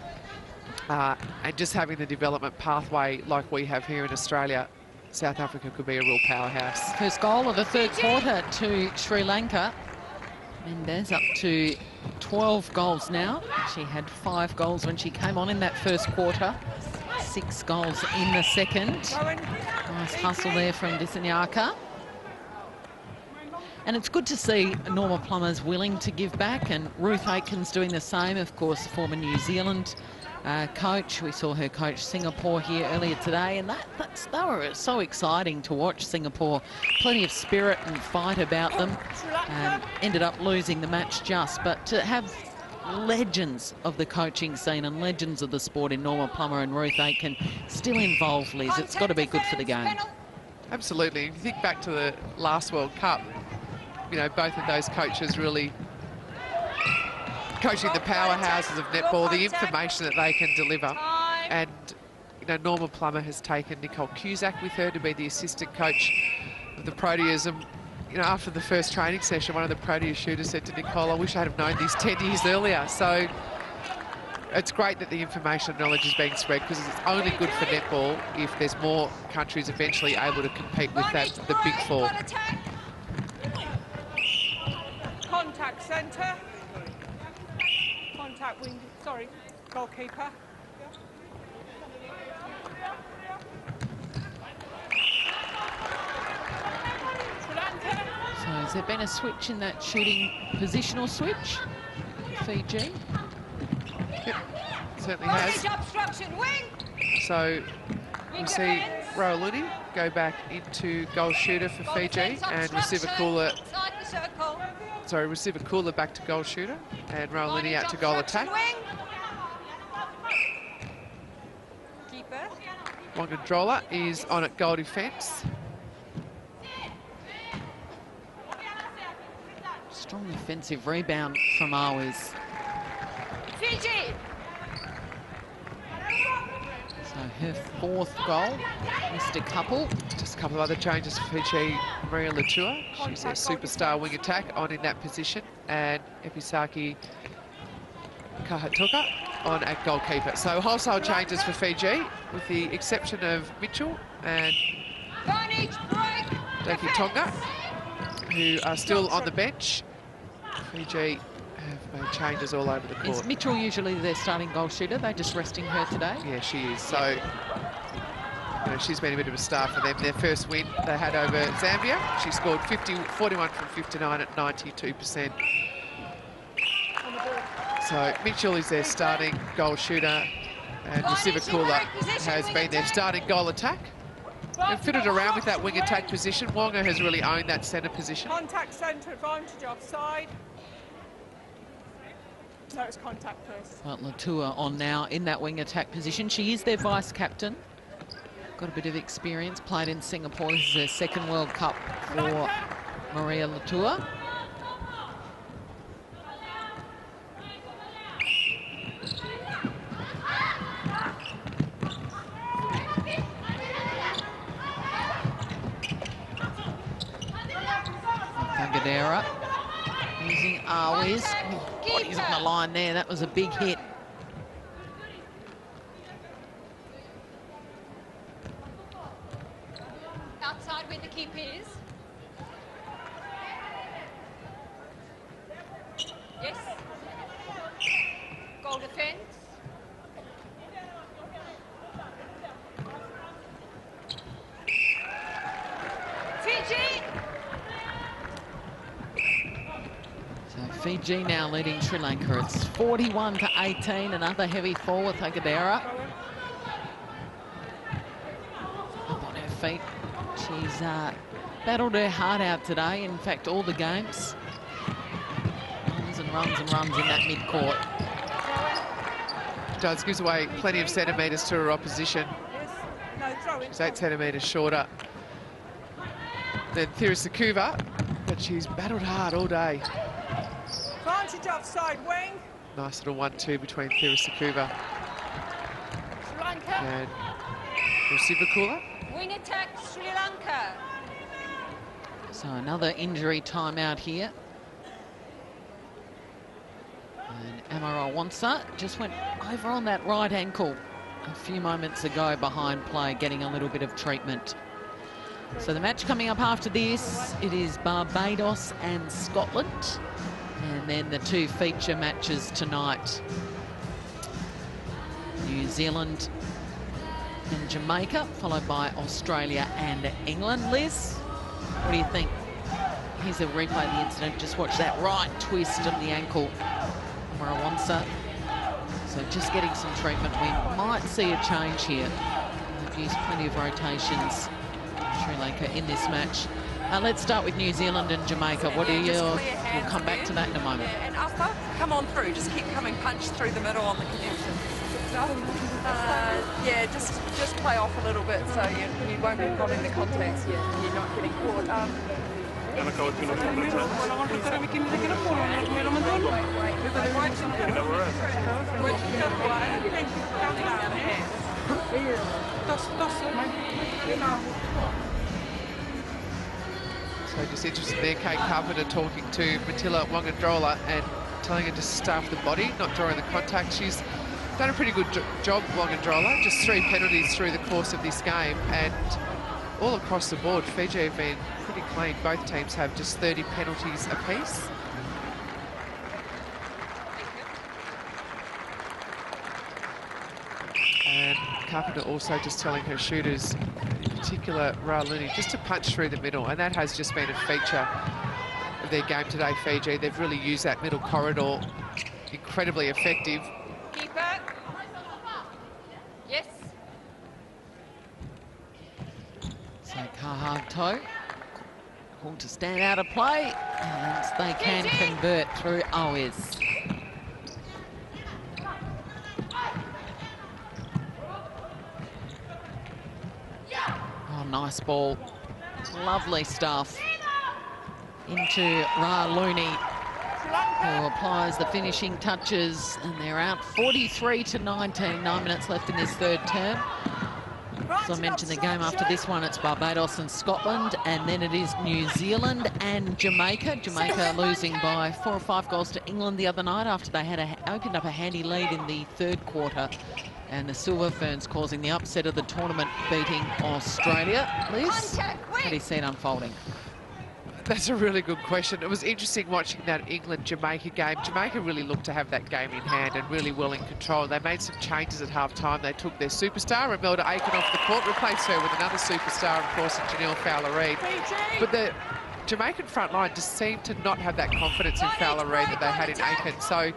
and just having the development pathway like we have here in Australia, South Africa could be a real powerhouse. First goal of the third quarter to Sri Lanka. Mendez up to 12 goals now. She had 5 goals when she came on in that first quarter. 6 goals in the second. Nice hustle there from Disanyaka. And it's good to see Norma Plummer's willing to give back, and Ruth Aitken's doing the same. Of course, former New Zealand coach. We saw her coach Singapore here earlier today, and they were so exciting to watch. Singapore, plenty of spirit and fight about them, and ended up losing the match just. But to have legends of the coaching scene and legends of the sport in Norma Plummer and Ruth Aitken still involved, Liz, it's got to be good for the game. Absolutely. If you think back to the last World Cup, you know, both of those coaches really coaching the powerhouses of netball, the information that they can deliver. And, you know, Norma Plummer has taken Nicole Cusack with her to be the assistant coach of the Proteas. And, you know, after the first training session, one of the Protea shooters said to Nicole, I wish I'd have known this 10 years earlier. So it's great that the information and knowledge is being spread, because it's only good for netball if there's more countries eventually able to compete with the big four. Contact centre. Contact wing, sorry, goalkeeper. So has there been a switch in that shooting positional switch? Fiji? Yep, certainly has. So we see Rauluni go back into goal shooter for Fiji, and Racivakula back to goal shooter, and Rauluni out to goal attack. Wangandrola is on at goal defence. Strong defensive rebound from Awis. Fiji! So her 4th goal, missed a couple. Just a couple of other changes for Fiji. Maria Latua, she's a superstar wing attack on in that position, and Episaki Kahatuka on at goalkeeper. So wholesale changes for Fiji, with the exception of Mitchell and Daki Tonga, who are still on the bench. Fiji have made changes all over the court. Is Mitchell usually their starting goal shooter? They're just resting her today? Yeah, she is. So, you know, she's been a bit of a star for them. Their first win they had over Zambia. She scored 41 from 59 at 92%. So Mitchell is their starting goal shooter, and Racivakula has been their starting goal attack. They've fitted around with that wing attack position. Wonga has really owned that centre position. Contact centre, advantage offside. No, it's contact first. Well, Latua on now in that wing attack position. She is their vice captain. Got a bit of experience, played in Singapore. This is her 2nd World Cup for Maria Latua. Tangadera using Awis. Oh, he's on the line there. That was a big hit. Outside where the keeper is. Yes. Goal defence. Fiji! Fiji now leading Sri Lanka. It's 41-18. Another heavy fall with Tangadera. Up on her feet. She's battled her heart out today. In fact, all the games. Runs and runs and runs in that mid-court. Does, gives away plenty of centimetres to her opposition. She's 8 centimetres shorter than Thirisakova, but she's battled hard all day. Advantage offside wing. Nice little 1-2 between Thirisakova Sri Lanka. and Rusivakula. Wing attack, Sri Lanka. So another injury timeout here. And Amara Wansa just went over on that right ankle a few moments ago behind play, getting a little bit of treatment. So the match coming up after this, it is Barbados and Scotland. And then the two feature matches tonight. New Zealand and Jamaica, followed by Australia and England. Liz, what do you think? Here's a replay of the incident. Just watch that right twist of the ankle. Marawansa. So just getting some treatment. We might see a change here. They've used plenty of rotations, Sri Lanka, in this match. Let's start with New Zealand and Jamaica. What are your... We'll come back to that in a moment. Yeah, and upper, come on through. Just keep coming, punch through the middle on the connection. Yeah, just play off a little bit so you won't be holding the contacts. You're not getting caught. So just interested there, Kate Carpenter talking to Matilda Wangandrola and telling her to staff the body, not drawing the contact. She's done a pretty good job, Wangandrola. Just 3 penalties through the course of this game, and all across the board, Fiji have been pretty clean. Both teams have just 30 penalties apiece. And Carpenter also just telling her shooters, in particular Rauluni, just to punch through the middle, and that has just been a feature of their game today, Fiji. They've really used that middle corridor, incredibly effective. Keeper. Yes. So Kahato called to stand out of play, and they can convert through Owis. Oh, nice ball. Lovely stuff. Into Rauluni, who applies the finishing touches, and they're out 43-19. 9 minutes left in this third term. As I mentioned, the game after this one, it's Barbados and Scotland, and then it is New Zealand and Jamaica. Jamaica losing by 4 or 5 goals to England the other night after they had opened up a handy lead in the third quarter. And the Silver Ferns causing the upset of the tournament, beating Australia. Liz, how do you see it unfolding? That's a really good question. It was interesting watching that England-Jamaica game. Jamaica really looked to have that game in hand and really well in control. They made some changes at half-time. They took their superstar, Imelda Aiken, off the court, replaced her with another superstar, of course, Janelle Fowler-Reid. But the Jamaican front line just seemed to not have that confidence in Fowler-Reid that they had in Aiken. So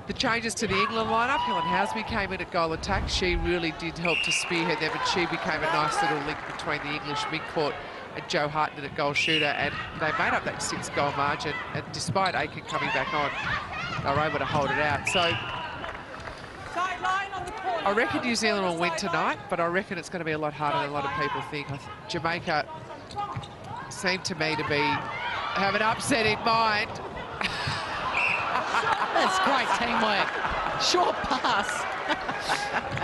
the changes to the England lineup, Helen Housby came in at goal attack. She really did help to spearhead them, and she became a nice little link between the English midcourt and Joe Hartnett at goal shooter, and they made up that 6-goal margin, and despite Aiken coming back on, they were able to hold it out. So I reckon New Zealand will win tonight, but I reckon it's going to be a lot harder than a lot of people think. Jamaica seemed to me to have an upset in mind. That's great teamwork. Short pass.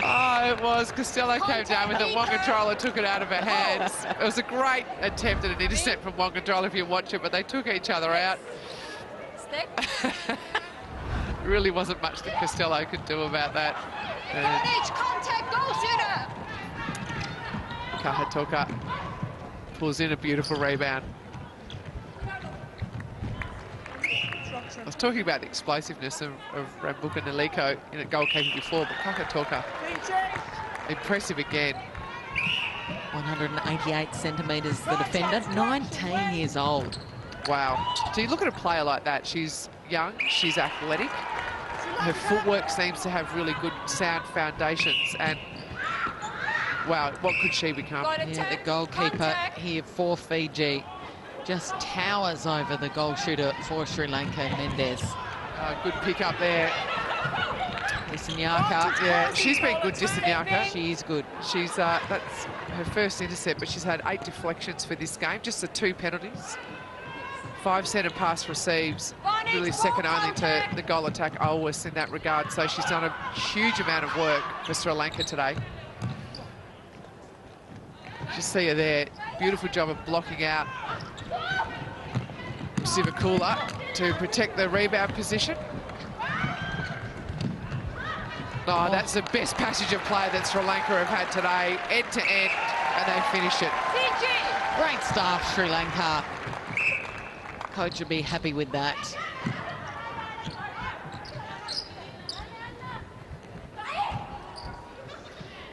Oh, it was. Costello came down with it. Wangandrola took it out of her hands. It was a great attempt at an intercept from Wangandrola if you watch it, but they took each other out. Really wasn't much that Costello could do about that. Contact, goal shooter. Kahatoka pulls in a beautiful rebound. I was talking about the explosiveness of Rambuka Naliko in a goalkeeper before, but Kahatoka, impressive again. 188 centimetres, the defender, 19 years old. Wow. So you look at a player like that, she's young, she's athletic, her footwork seems to have really good sound foundations, and wow, what could she become? Yeah, the goalkeeper here for Fiji just towers over the goal shooter for Sri Lanka, Mendes. Good pick up there. Disanyaka. Yeah, she's been good, Disanyaka. She's good. She's that's her first intercept, but she's had 8 deflections for this game, just the 2 penalties. 5 centre pass receives, really second only to the goal attack Always in that regard. So she's done a huge amount of work for Sri Lanka today. You see her there, beautiful job of blocking out Sivakula to protect the rebound position. Oh, that's the best passage of play that Sri Lanka have had today, end to end, and they finish it. Fiji! Great stuff, Sri Lanka. Coach would be happy with that.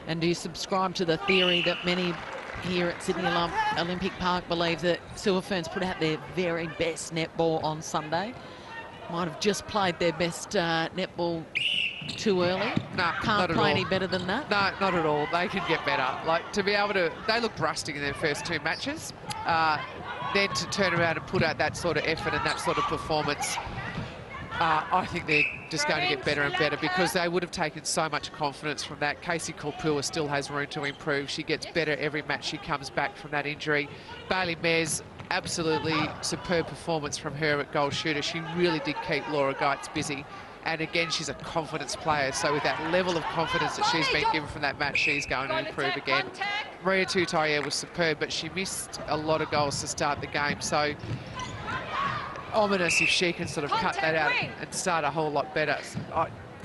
And do you subscribe to the theory that many here at Sydney Olympic Park believe that Silver Ferns put out their very best netball on Sunday? Might have just played their best netball too early. No, Can't play any better than that. No, not at all. They can get better. Like, to be able to, they looked rusty in their first 2 matches. Then to turn around and put out that sort of effort and that sort of performance, I think they're just going to get better and better because they would have taken so much confidence from that. Casey Korpua still has room to improve. She gets better every match she comes back from that injury. Bailey Mays, absolutely superb performance from her at goal shooter. She really did keep Laura Geitz busy. And again, she's a confidence player. So with that level of confidence that she's been given from that match, she's going to improve again. Maria Tutaya was superb, but she missed a lot of goals to start the game. So ominous if she can sort of cut that out and start a whole lot better.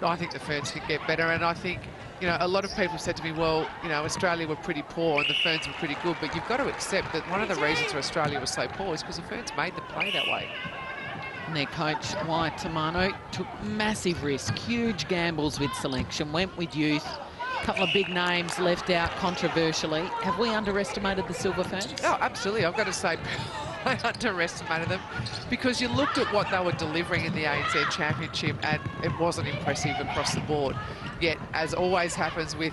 I think the Ferns can get better. And I think, you know, a lot of people said to me, well, you know, Australia were pretty poor and the Ferns were pretty good. But you've got to accept that one of the reasons Australia was so poor is because the Ferns made them play that way. And their coach, Wai Tamano, took massive risk, huge gambles with selection, went with youth, a couple of big names left out controversially. Have we underestimated the Silver Ferns? Oh, absolutely. I've got to say, I underestimated them because you looked at what they were delivering in the ANZ Championship and it wasn't impressive across the board. Yet, as always happens with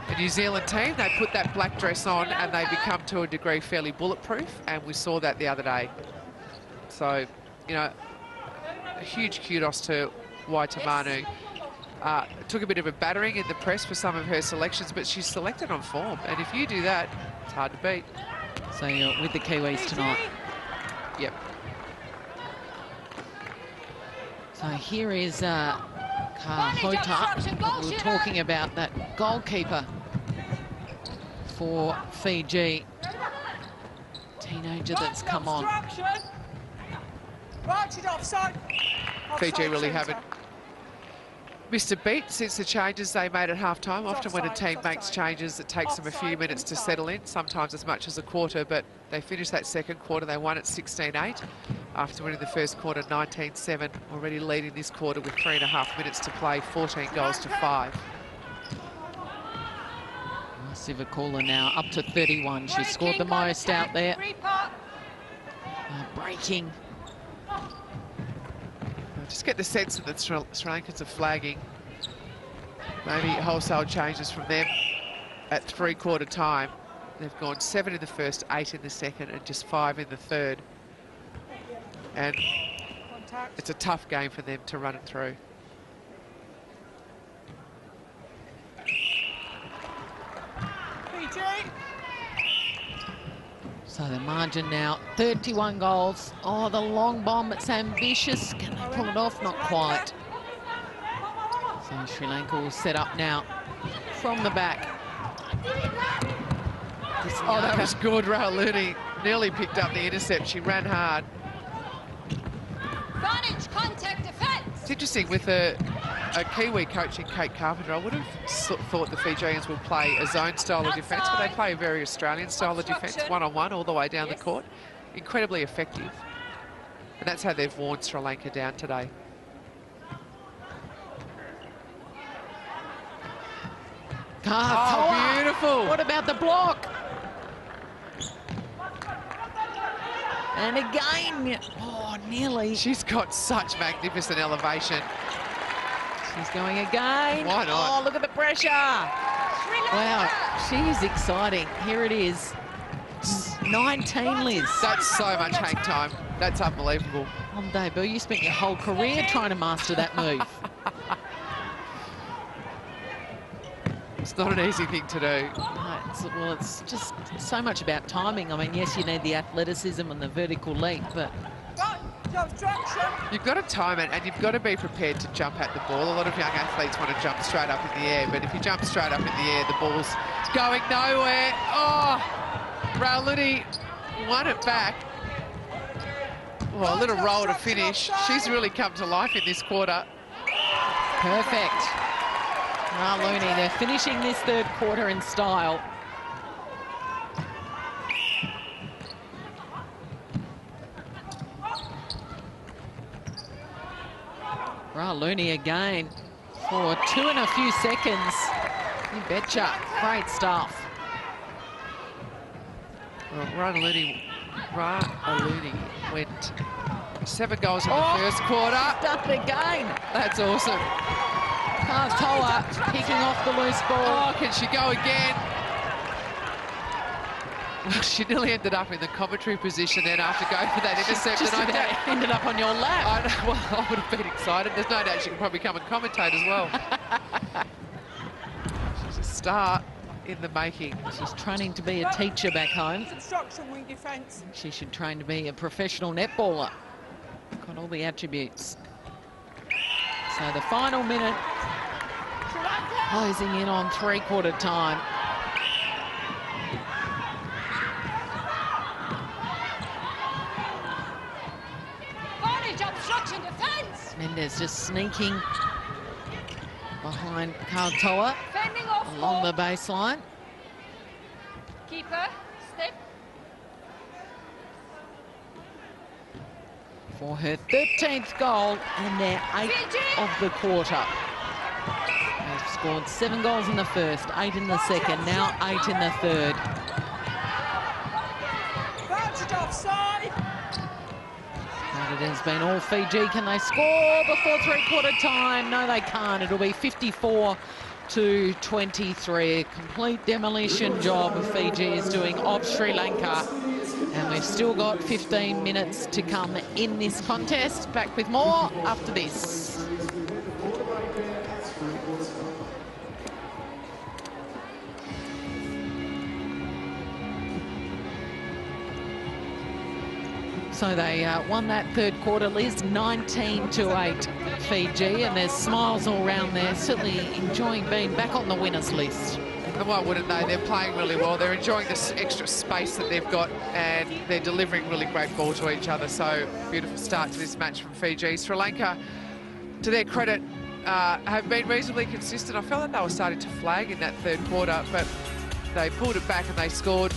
the New Zealand team, they put that black dress on and they become, to a degree, fairly bulletproof, and we saw that the other day. So, you know, a huge kudos to Wai Tamanu. Took a bit of a battering in the press for some of her selections, but she's selected on form. And if you do that, it's hard to beat. So you're with the Kiwis tonight. Yep. So here is Kahota. We were talking about that goalkeeper for Fiji. Teenager that's come on. Fiji really haven't missed a beat since the changes they made at half-time. Often when a team makes changes, it takes them a few minutes to settle in, sometimes as much as a quarter, but they finished that second quarter. They won at 16-8 after winning the first quarter 19-7, already leading this quarter with 3.5 minutes to play, 14 goals to 5. Sivakula now up to 31. She scored the most out there. Breaking. Just get the sense that the Sri Lankans are flagging. Maybe wholesale changes from them at 3/4 time. They've gone 7 in the first, 8 in the second, and just 5 in the third. And it's a tough game for them to run it through. So the margin now, 31 goals. Oh, the long bomb, it's ambitious. Can they pull it off? Not quite. So Sri Lanka will set up now from the back. Oh, that was good. Rahaluni nearly picked up the intercept. She ran hard. Advantage, contact, defense. It's interesting, with a Kiwi coaching Kate Carpenter, I would have thought the Fijians would play a zone style of defence, but they play a very Australian style of defence, one-on-one all the way down the court. Incredibly effective. And that's how they've worn Sri Lanka down today. Oh, beautiful. What about the block? And again, oh, nearly. She's got such magnificent elevation. She's going again. Why not? Oh, look at the pressure. Wow, she is exciting. Here it is. 19, Liz. That's so much hang time. That's unbelievable. On debut, you spent your whole career trying to master that move. It's not an easy thing to do. No, well, it's just so much about timing. I mean, yes, you need the athleticism and the vertical leap, but You've got to time it, and you've got to be prepared to jump at the ball. A lot of young athletes want to jump straight up in the air, but if you jump straight up in the air, the ball's going nowhere. Oh, Rauluni won it back. Well, a little roll to finish. She's really come to life in this quarter. perfect. Rauluni, they're finishing this third quarter in style. Rauluni again for 2 and a few seconds. You betcha. Great stuff. Well, Rauluni went 7 goals in the first quarter. Done it again. That's awesome. Katoa picking off the loose ball. Oh, can she go again? Well, she nearly ended up in the commentary position then after going for that intercept. Just and about ended up on your lap. I know, well, I would have been excited. There's no doubt she can probably come and commentate as well. She's a star in the making. She's training to be a teacher back home. Construction wing defence. She should train to be a professional netballer. Got all the attributes. So the final minute, closing in on three-quarter time. Obstruction defence. Mendes just sneaking behind Katoa Fending off along the ball. baseline. Keeper, step. For her 13th goal and their 8th of the quarter. They've scored 7 goals in the first, 8 in the second, now 8 in the third. Bounced offside. And it has been all Fiji. Can they score before three-quarter time? No, they can't. It'll be 54-23. A complete demolition job Fiji is doing of Sri Lanka. And we've still got 15 minutes to come in this contest. Back with more after this. So they won that third quarter, Liz, 19-8 Fiji, and there's smiles all around there, certainly enjoying being back on the winners list. And why wouldn't they? They're playing really well. They're enjoying this extra space that they've got, and they're delivering really great ball to each other. So beautiful start to this match from Fiji. Sri Lanka, to their credit, have been reasonably consistent. I felt like they were starting to flag in that third quarter, but they pulled it back and they scored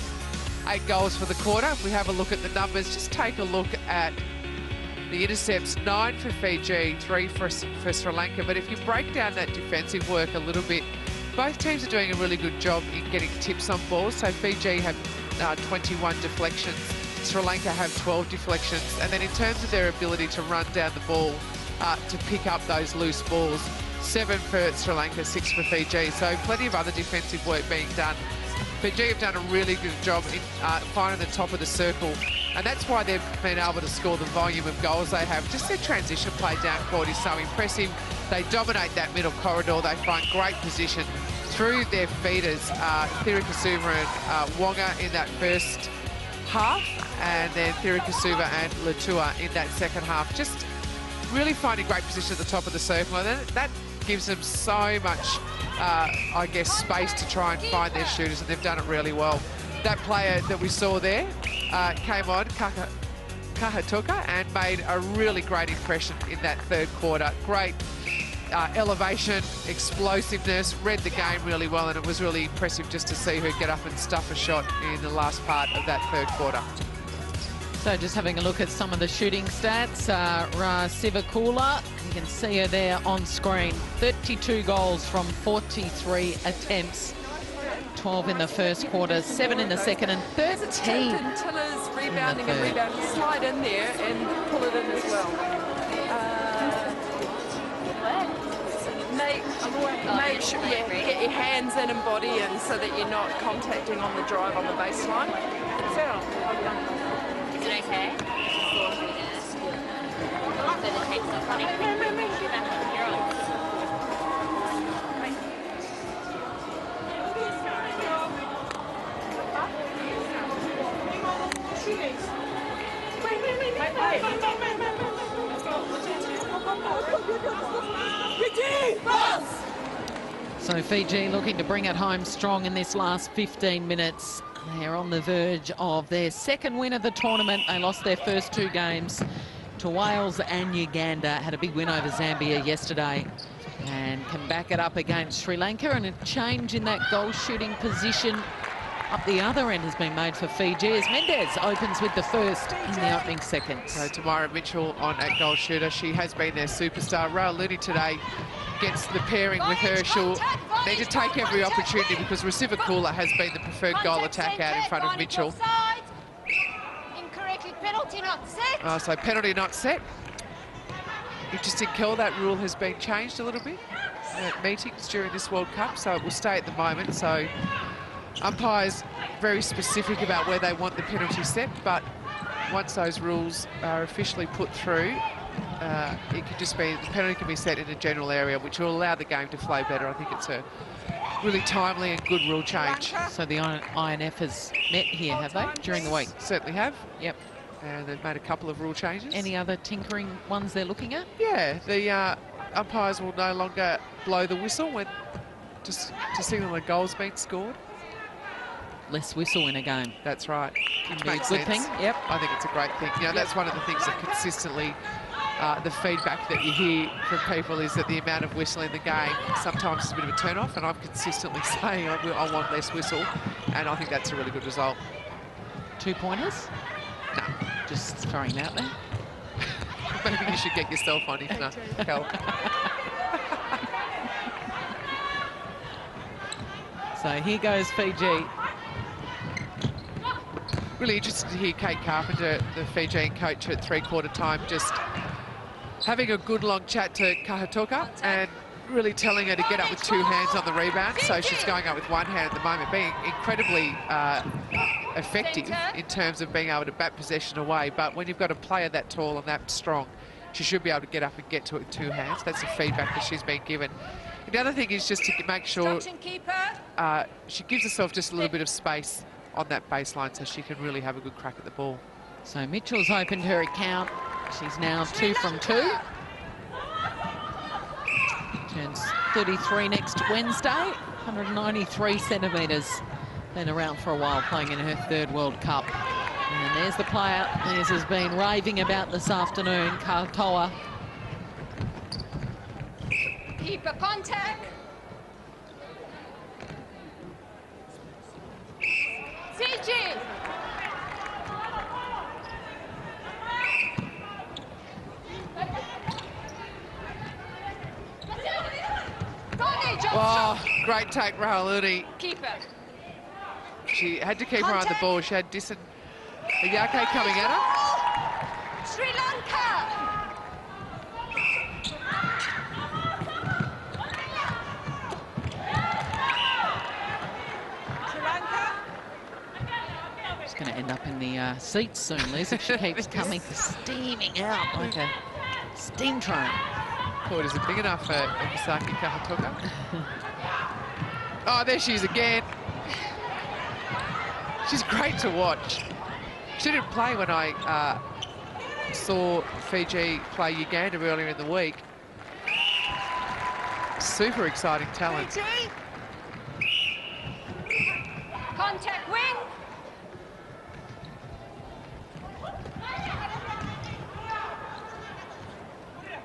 8 goals for the quarter. If we have a look at the numbers, just take a look at the intercepts. 9 for Fiji, 3 for Sri Lanka. But if you break down that defensive work a little bit, both teams are doing a really good job in getting tips on balls. So Fiji have 21 deflections, Sri Lanka have 12 deflections. And then in terms of their ability to run down the ball, to pick up those loose balls, 7 for Sri Lanka, 6 for Fiji. So plenty of other defensive work being done. Fiji have done a really good job in finding the top of the circle, and that's why they've been able to score the volume of goals they have. Just their transition play down court is so impressive. They dominate that middle corridor. They find great position through their feeders, Thirikasuva and Wonga in that first half, and then Thirikasuva and Latua in that second half. Just really finding great position at the top of the circle, and that gives them so much, I guess, space to try and find their shooters, and they've done it really well. That player that we saw there came on, Kahatuka, and made a really great impression in that third quarter. Great elevation, explosiveness, read the game really well, and it was really impressive just to see her get up and stuff a shot in the last part of that third quarter. So just having a look at some of the shooting stats. Sivakula, you can see her there on screen. 32 goals from 43 attempts. 12 in the first quarter, 7 in the second, and 13. Tiller's rebounding and rebounding. Slide in there and pull it in as well. Make sure you get your hands in and body in so that you're not contacting on the drive on the baseline. Is it okay? So Fiji looking to bring it home strong in this last 15 minutes. They're on the verge of their second win of the tournament. They lost their first 2 games to Wales and Uganda. Had a big win over Zambia yesterday and can back it up against Sri Lanka. And a change in that goal shooting position up the other end has been made for Fiji as Mendez opens with the first in the opening seconds. So Tamara Mitchell on at goal shooter. She has been their superstar. Rauluni today gets the pairing with her. She'll need to take every opportunity because Rasivakula has been the preferred goal attack out in front of Mitchell. Incorrectly, penalty not set. So penalty not set. Interesting, Kel, that rule has been changed a little bit at meetings during this World Cup, so it will stay at the moment. So umpires very specific about where they want the penalty set, but once those rules are officially put through, it can just be, the penalty can be set in a general area, which will allow the game to flow better. I think it's a really timely and good rule change. So the INF has met here, have they, during the week? Certainly have. Yep. And they've made a couple of rule changes. Any other tinkering ones they're looking at? Yeah, the umpires will no longer blow the whistle when just to signal a goal's been scored. Less whistle in a game. That's right. Can be a good thing. Yep. I think it's a great thing. You know, that's one of the things that consistently, the feedback that you hear from people is that the amount of whistle in the game sometimes is a bit of a turn-off, and I'm consistently saying I want less whistle, and I think that's a really good result. 2-pointers? No. Just throwing it out there. Maybe you should get yourself on if not, Kel. So here goes Fiji. Really interested to hear Kate Carpenter, the Fijian coach at three-quarter time, just having a good long chat to Kahatoka and really telling her to get up with 2 hands on the rebound. So she's going up with 1 hand at the moment, being incredibly effective in terms of being able to bat possession away. But when you've got a player that tall and that strong, she should be able to get up and get to it with 2 hands. That's the feedback that she's been given. And the other thing is just to make sure she gives herself just a little bit of space on that baseline so she can really have a good crack at the ball. So Mitchell's opened her account. She's now 2 from 2. Turns 33 next Wednesday, 193 centimetres. Been around for a while, playing in her 3rd World Cup. And there's the player Liz has been raving about this afternoon, Katoa. Keeper contact. Fiji. Oh, great take, Rauluni. Keeper. She had to keep her on the ball. She had Disson Ayake coming at her. Sri Lanka. She's going to end up in the seats soon, Liz, if she keeps coming steaming out like a steam train. Court isn't big enough for Misaki Kahatoka. Oh, there she is again. She's great to watch. She didn't play when I saw Fiji play Uganda earlier in the week. Super exciting talent. Fiji. Contact wing.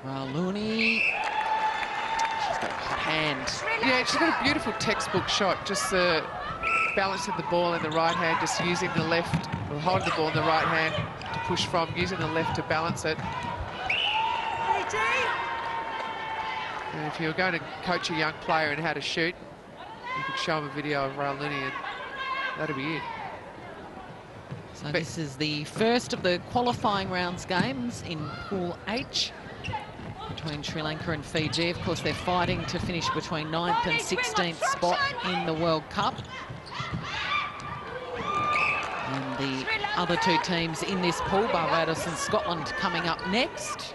Rauluni. She's got a hot hand. Yeah, she's got a beautiful textbook shot. Just balancing the ball in the right hand, just using the left, or holding the ball in the right hand to push from, using the left to balance it. And if you were going to coach a young player in how to shoot, you could show him a video of Rauluni and that'll be it. So this is the first of the qualifying rounds games in Pool H between Sri Lanka and Fiji. Of course, they're fighting to finish between 9th and 16th spot in the World Cup. And the other 2 teams in this pool, Barbados and Scotland, coming up next.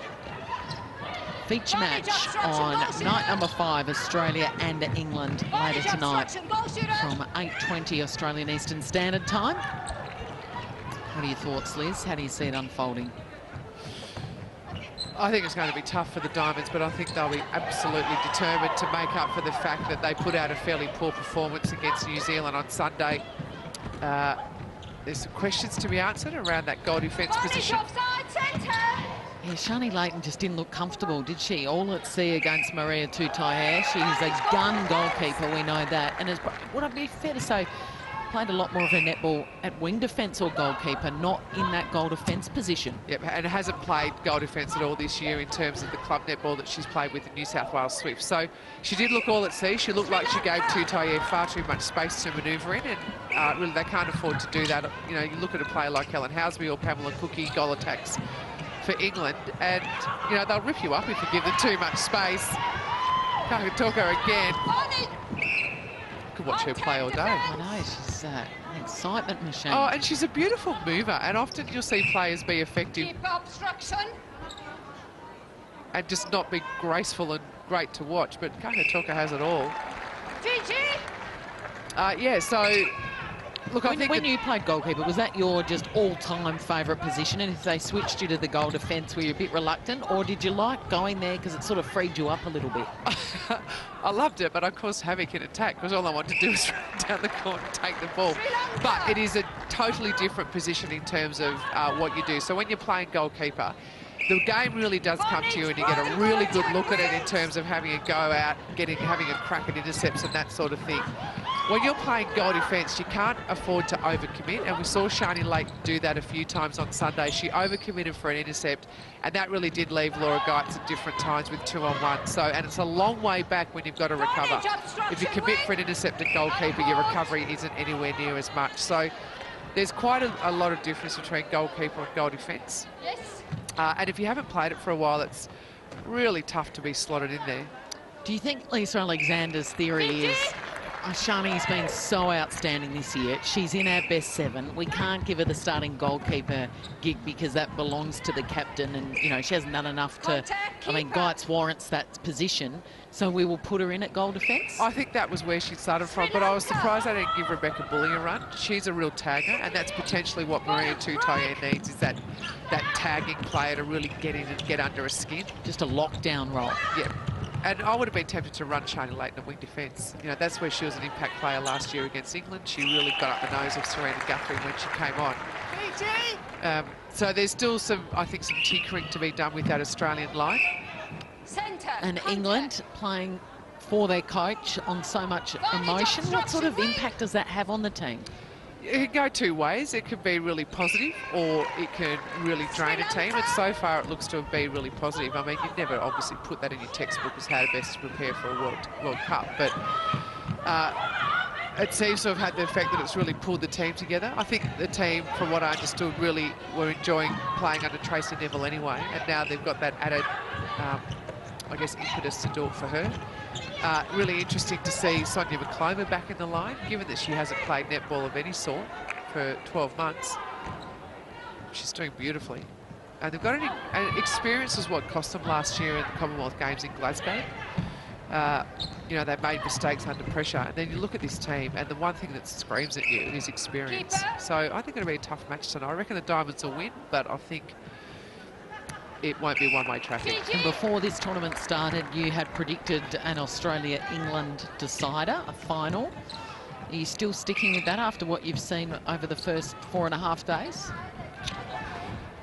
Feature match on night number 5, Australia and England later tonight from 8:20 Australian Eastern Standard Time. What are your thoughts, Liz? How do you see it unfolding? I think it's going to be tough for the Diamonds, but I think they'll be absolutely determined to make up for the fact that they put out a fairly poor performance against New Zealand on Sunday. There's some questions to be answered around that goal defence position. Offside centre. Yeah, Shani Layton just didn't look comfortable, did she? All at sea against Maria Tutaia. She's a gun goalkeeper, we know that. And would I be fair to say, played a lot more of her netball at wing defence or goalkeeper, not in that goal defence position. Yep, and hasn't played goal defence at all this year in terms of the club netball that she's played with the New South Wales Swifts. So she did look all at sea. She looked like she gave Tutaia far too much space to manoeuvre in, and really they can't afford to do that. You know, you look at a player like Helen Housby or Pamela Cookie, goal attacks for England, and you know they'll rip you up if you give them too much space. Kakatoka again. Could watch her play all day. I know, she's an excitement machine. Oh, and she's a beautiful mover, and often you'll see players be effective Keep obstruction. and just not be graceful and great to watch, but Kakatoka has it all. Fiji. Yeah, so look, I think when you played goalkeeper, was that your just all-time favourite position? And if they switched you to the goal defence, were you a bit reluctant, or did you like going there because it sort of freed you up a little bit? I loved it, but of course havoc in attack, because all I wanted to do was run down the court and take the ball. But it is a totally different position in terms of what you do. So when you're playing goalkeeper, the game really does come to you and you get a really good look at it in terms of having a go out, having a crack at intercepts and that sort of thing. When you're playing goal defence, you can't afford to overcommit, and we saw Shani Layton do that a few times on Sunday. She overcommitted for an intercept, and that really did leave Laura Geitz at different times with 2-on-1. So, and it's a long way back when you've got to recover. If you commit for an intercept at goalkeeper, your recovery isn't anywhere near as much. So there's quite a lot of difference between goalkeeper and goal defence. Yes. And if you haven't played it for a while, it's really tough to be slotted in there. Do you think Lisa Alexander's theory is... Shani's been so outstanding this year. She's in our best 7. We can't give her the starting goalkeeper gig because that belongs to the captain, and you know she hasn't done enough to. I mean, Geitz warrants that position, so we will put her in at goal defence. I think that was where she started from, but I was surprised I didn't give Rebecca Bulling a run. She's a real tagger, and that's potentially what Maria Tutaia needs, is that tagging player to really get in and get under her skin. Just a lockdown role. Yeah. And I would have been tempted to run Shani Layton at wing defence. You know, that's where she was an impact player last year against England. She really got up the nose of Serena Guthrie when she came on. So there's still I think some tinkering to be done with that Australian line. Centre. And England playing for their coach on so much emotion. What sort of impact does that have on the team? It can go two ways. It can be really positive, or it can really drain a team. And so far, it looks to have been really positive. I mean, you'd never obviously put that in your textbook as how to best prepare for a World Cup, but it seems to have had the effect that it's really pulled the team together. I think the team, from what I understood, really were enjoying playing under Tracy Neville anyway, and now they've got that added, I guess, impetus to do it for her. Really interesting to see Sonia McCloma back in the line, given that she hasn't played netball of any sort for 12 months. She's doing beautifully. And they've got an experience is what cost them last year in the Commonwealth Games in Glasgow. You know, they made mistakes under pressure. And then you look at this team, and the one thing that screams at you is experience. So I think it'll be a tough match tonight. I reckon the Diamonds will win, but I think it won't be one-way traffic. And before this tournament started, you had predicted an Australia-England decider, a final. Are you still sticking with that after what you've seen over the first 4.5 days?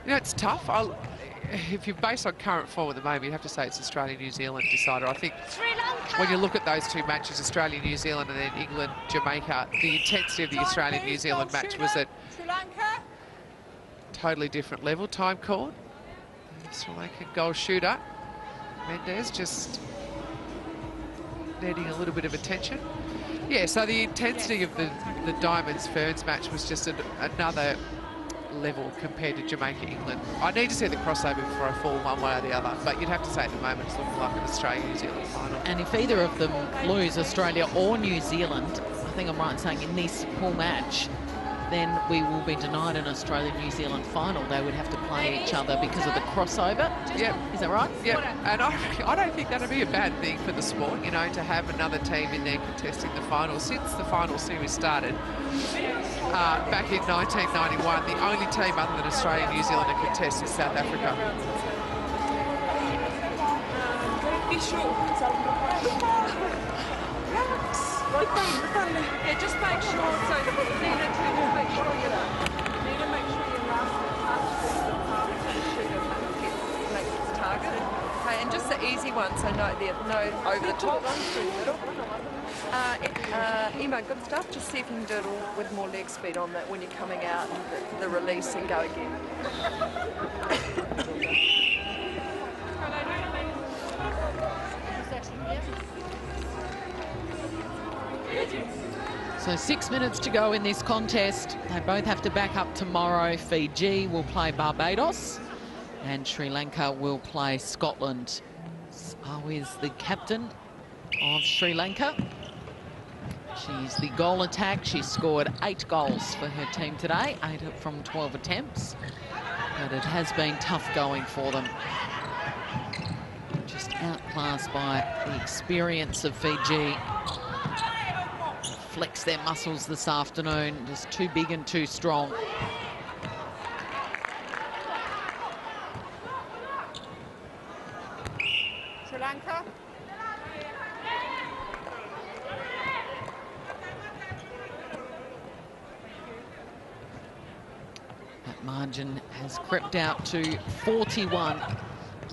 You know, it's tough. If you're based on current form at the moment, you'd have to say it's Australia-New Zealand decider. I think when you look at those two matches, Australia-New Zealand and then England-Jamaica, the intensity of the Australia-New Zealand match was at totally different level. Time called. Sri Lanka goal shooter. Mendez just netting a little bit of attention. Yeah, so the intensity of the Diamonds-Ferns match was just another level compared to Jamaica-England. I need to see the crossover before I fall one way or the other, but you'd have to say at the moment it's looking like an Australia-New Zealand final. And if either of them lose, Australia or New Zealand, I think I'm right in saying in this pool match, then we will be denied an Australia-New Zealand final. They would have to play each other because of the crossover. Yeah. Is that right? Yeah, and I don't think that'd be a bad thing for the sport, you know, to have another team in there contesting the final. Since the final series started back in 1991, the only team other than Australia and New Zealand to contest is South Africa. Be sure. Yeah, just make sure. So Nina, to just make sure you make sure your last to the shooter makes its target. Okay, and just the easy one, so no over the top. Through the middle. Emma, good stuff. Just see if you can do it all with more leg speed on that when you're coming out and the release and go again. So 6 minutes to go in this contest. They both have to back up tomorrow. Fiji will play Barbados and Sri Lanka will play Scotland. So is the captain of Sri Lanka. She's the goal attack. She scored 8 goals for her team today, 8 from 12 attempts. But it has been tough going for them. Just outclassed by the experience of Fiji. Flex their muscles this afternoon, just too big and too strong. Sri Lanka. That margin has crept out to 41.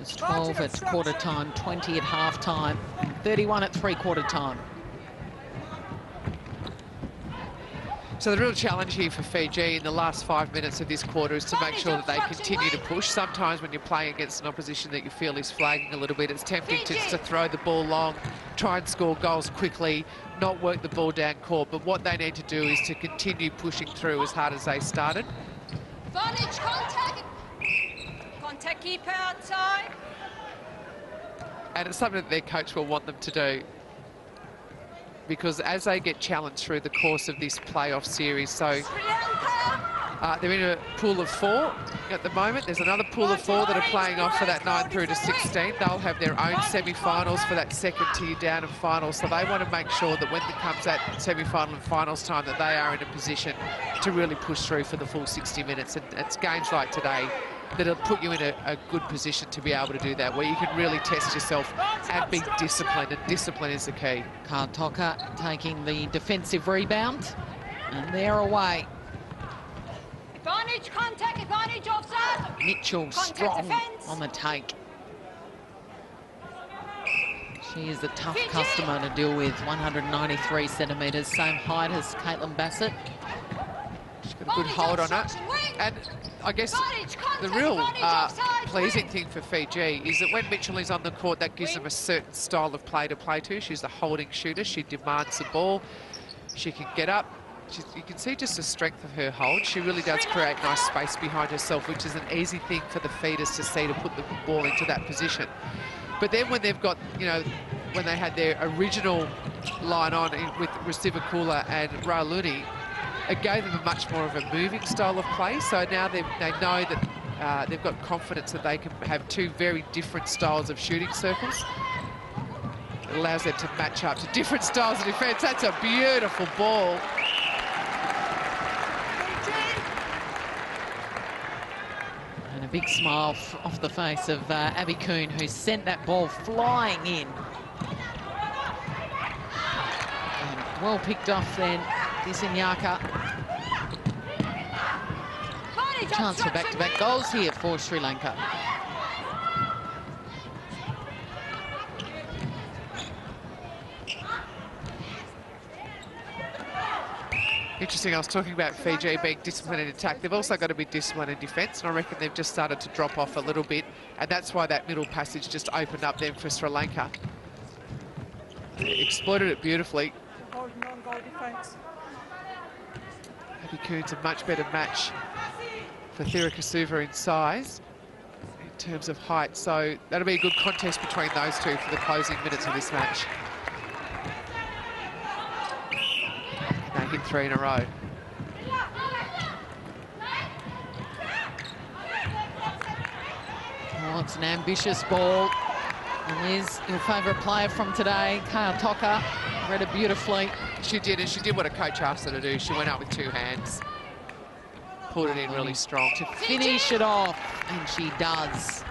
It's 12 at quarter time, 20 at half time, 31 at three-quarter time. So the real challenge here for Fiji in the last 5 minutes of this quarter is to make sure that they continue to push. Sometimes when you're playing against an opposition that you feel is flagging a little bit, it's tempting to throw the ball long, try and score goals quickly, not work the ball down court. But what they need to do is to continue pushing through as hard as they started. Advantage, contact. Contact keeper outside. And it's something that their coach will want them to do, because as they get challenged through the course of this playoff series, so they're in a pool of 4 at the moment. There's another pool of 4 that are playing off for that 9 through to 16. They'll have their own semi-finals for that second tier down and finals. So they want to make sure that when it comes that semi-final and finals time, that they are in a position to really push through for the full 60 minutes. And it's games like today that'll put you in a good position to be able to do that, where you can really test yourself and be disciplined, and discipline is the key. Kartoka taking the defensive rebound, and they're away. Advantage, contact, advantage, offside. Mitchell strong on the take. She is a tough customer to deal with, 193 centimetres, same height as Caitlin Bassett. She's got a good hold on it. And I guess the real pleasing thing for Fiji is that when Mitchell is on the court, that gives them a certain style of play to play to. She's a holding shooter. She demands the ball. She can get up. You can see just the strength of her hold. She really does create nice space behind herself, which is an easy thing for the feeders to see, to put the ball into that position. But then when they've got, you know, when they had their original line on with Rasivakula and Rauluni, it gave them a much more of a moving style of play. So now they know that they've got confidence that they can have 2 very different styles of shooting circles. It allows them to match up to different styles of defence. That's a beautiful ball. And a big smile off the face of Abby Kuhn, who sent that ball flying in. And well picked off then, Disanyaka. Chance for back-to-back goals here for Sri Lanka. Interesting, I was talking about Fiji being disciplined in attack. They've also got to be disciplined in defence, and I reckon they've just started to drop off a little bit, and that's why that middle passage just opened up then for Sri Lanka. They exploited it beautifully. Holding on goal defence. Abby Kuhn's a much better match for Thirikasuva in size, in terms of height, so that'll be a good contest between those two for the closing minutes of this match. They hit 3 in a row. Oh, it's an ambitious ball. And Liz, your favourite player from today, Kartoka, read it beautifully. She did, and she did what a coach asked her to do. She went up with 2 hands, pulled it in really strong. To finish it off, and she does.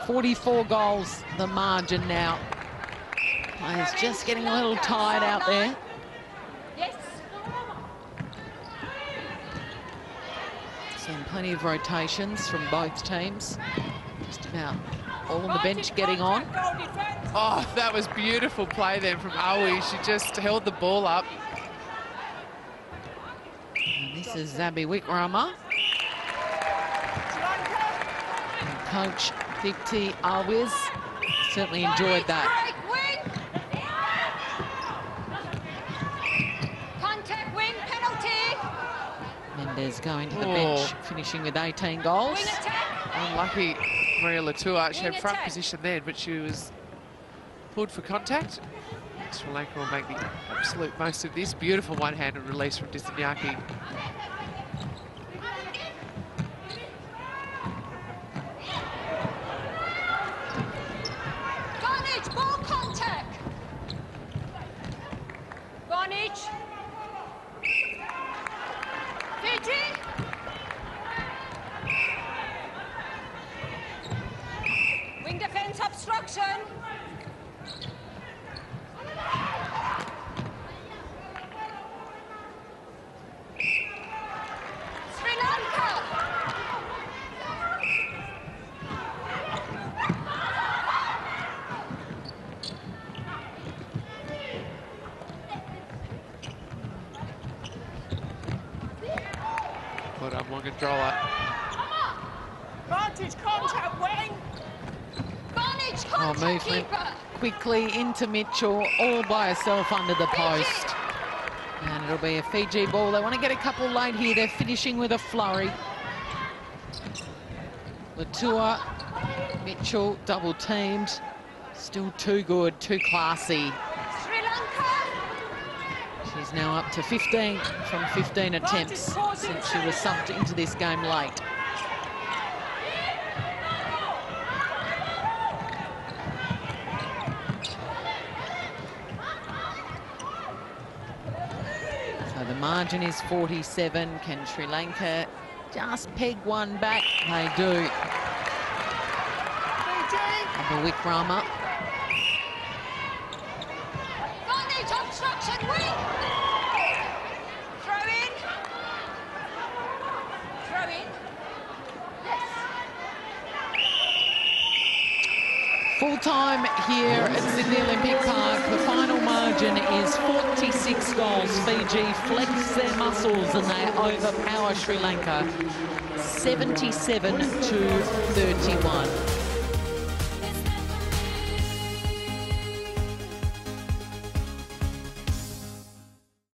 44 goals, the margin now. Players just getting a little tired out there. Yes. Seen plenty of rotations from both teams. Just about all on the bench getting on. Oh, that was beautiful play then from Awi. She just held the ball up. And this is Zabi Wickrama. And coach Victi Awiz certainly enjoyed that. Contact win penalty. Mendes going to the bench, finishing with 18 goals. Wing attack. Unlucky Maria Latour. She had Wing front attack. position then, but she was pulled for contact. Sri Lanka will make the absolute most of this. Beautiful one-handed release from Disanyaki. Vonage, ball contact. Vonage. Fiji. Wing defense obstruction. Sri Lanka. Well done, Longondola. Vantage contact, wing. Vonage, Oh, contact movement keeper. quickly into Mitchell, all by herself under the post. And it'll be a Fiji ball. They want to get a couple late here. They're finishing with a flurry. Latour, Mitchell, double teamed. Still too good, too classy. Sri Lanka. She's now up to 15 from 15 attempts since she was subbed into this game late. So the margin is 47. Can Sri Lanka just peg one back? They do. Number Wickrama. Vonage, obstruction, wing. Throw in. Throw in. Yes. Full time here at Sydney Olympic Park. The final margin is 46 goals. Fiji flex their muscles and they overpower Sri Lanka 77 to 31.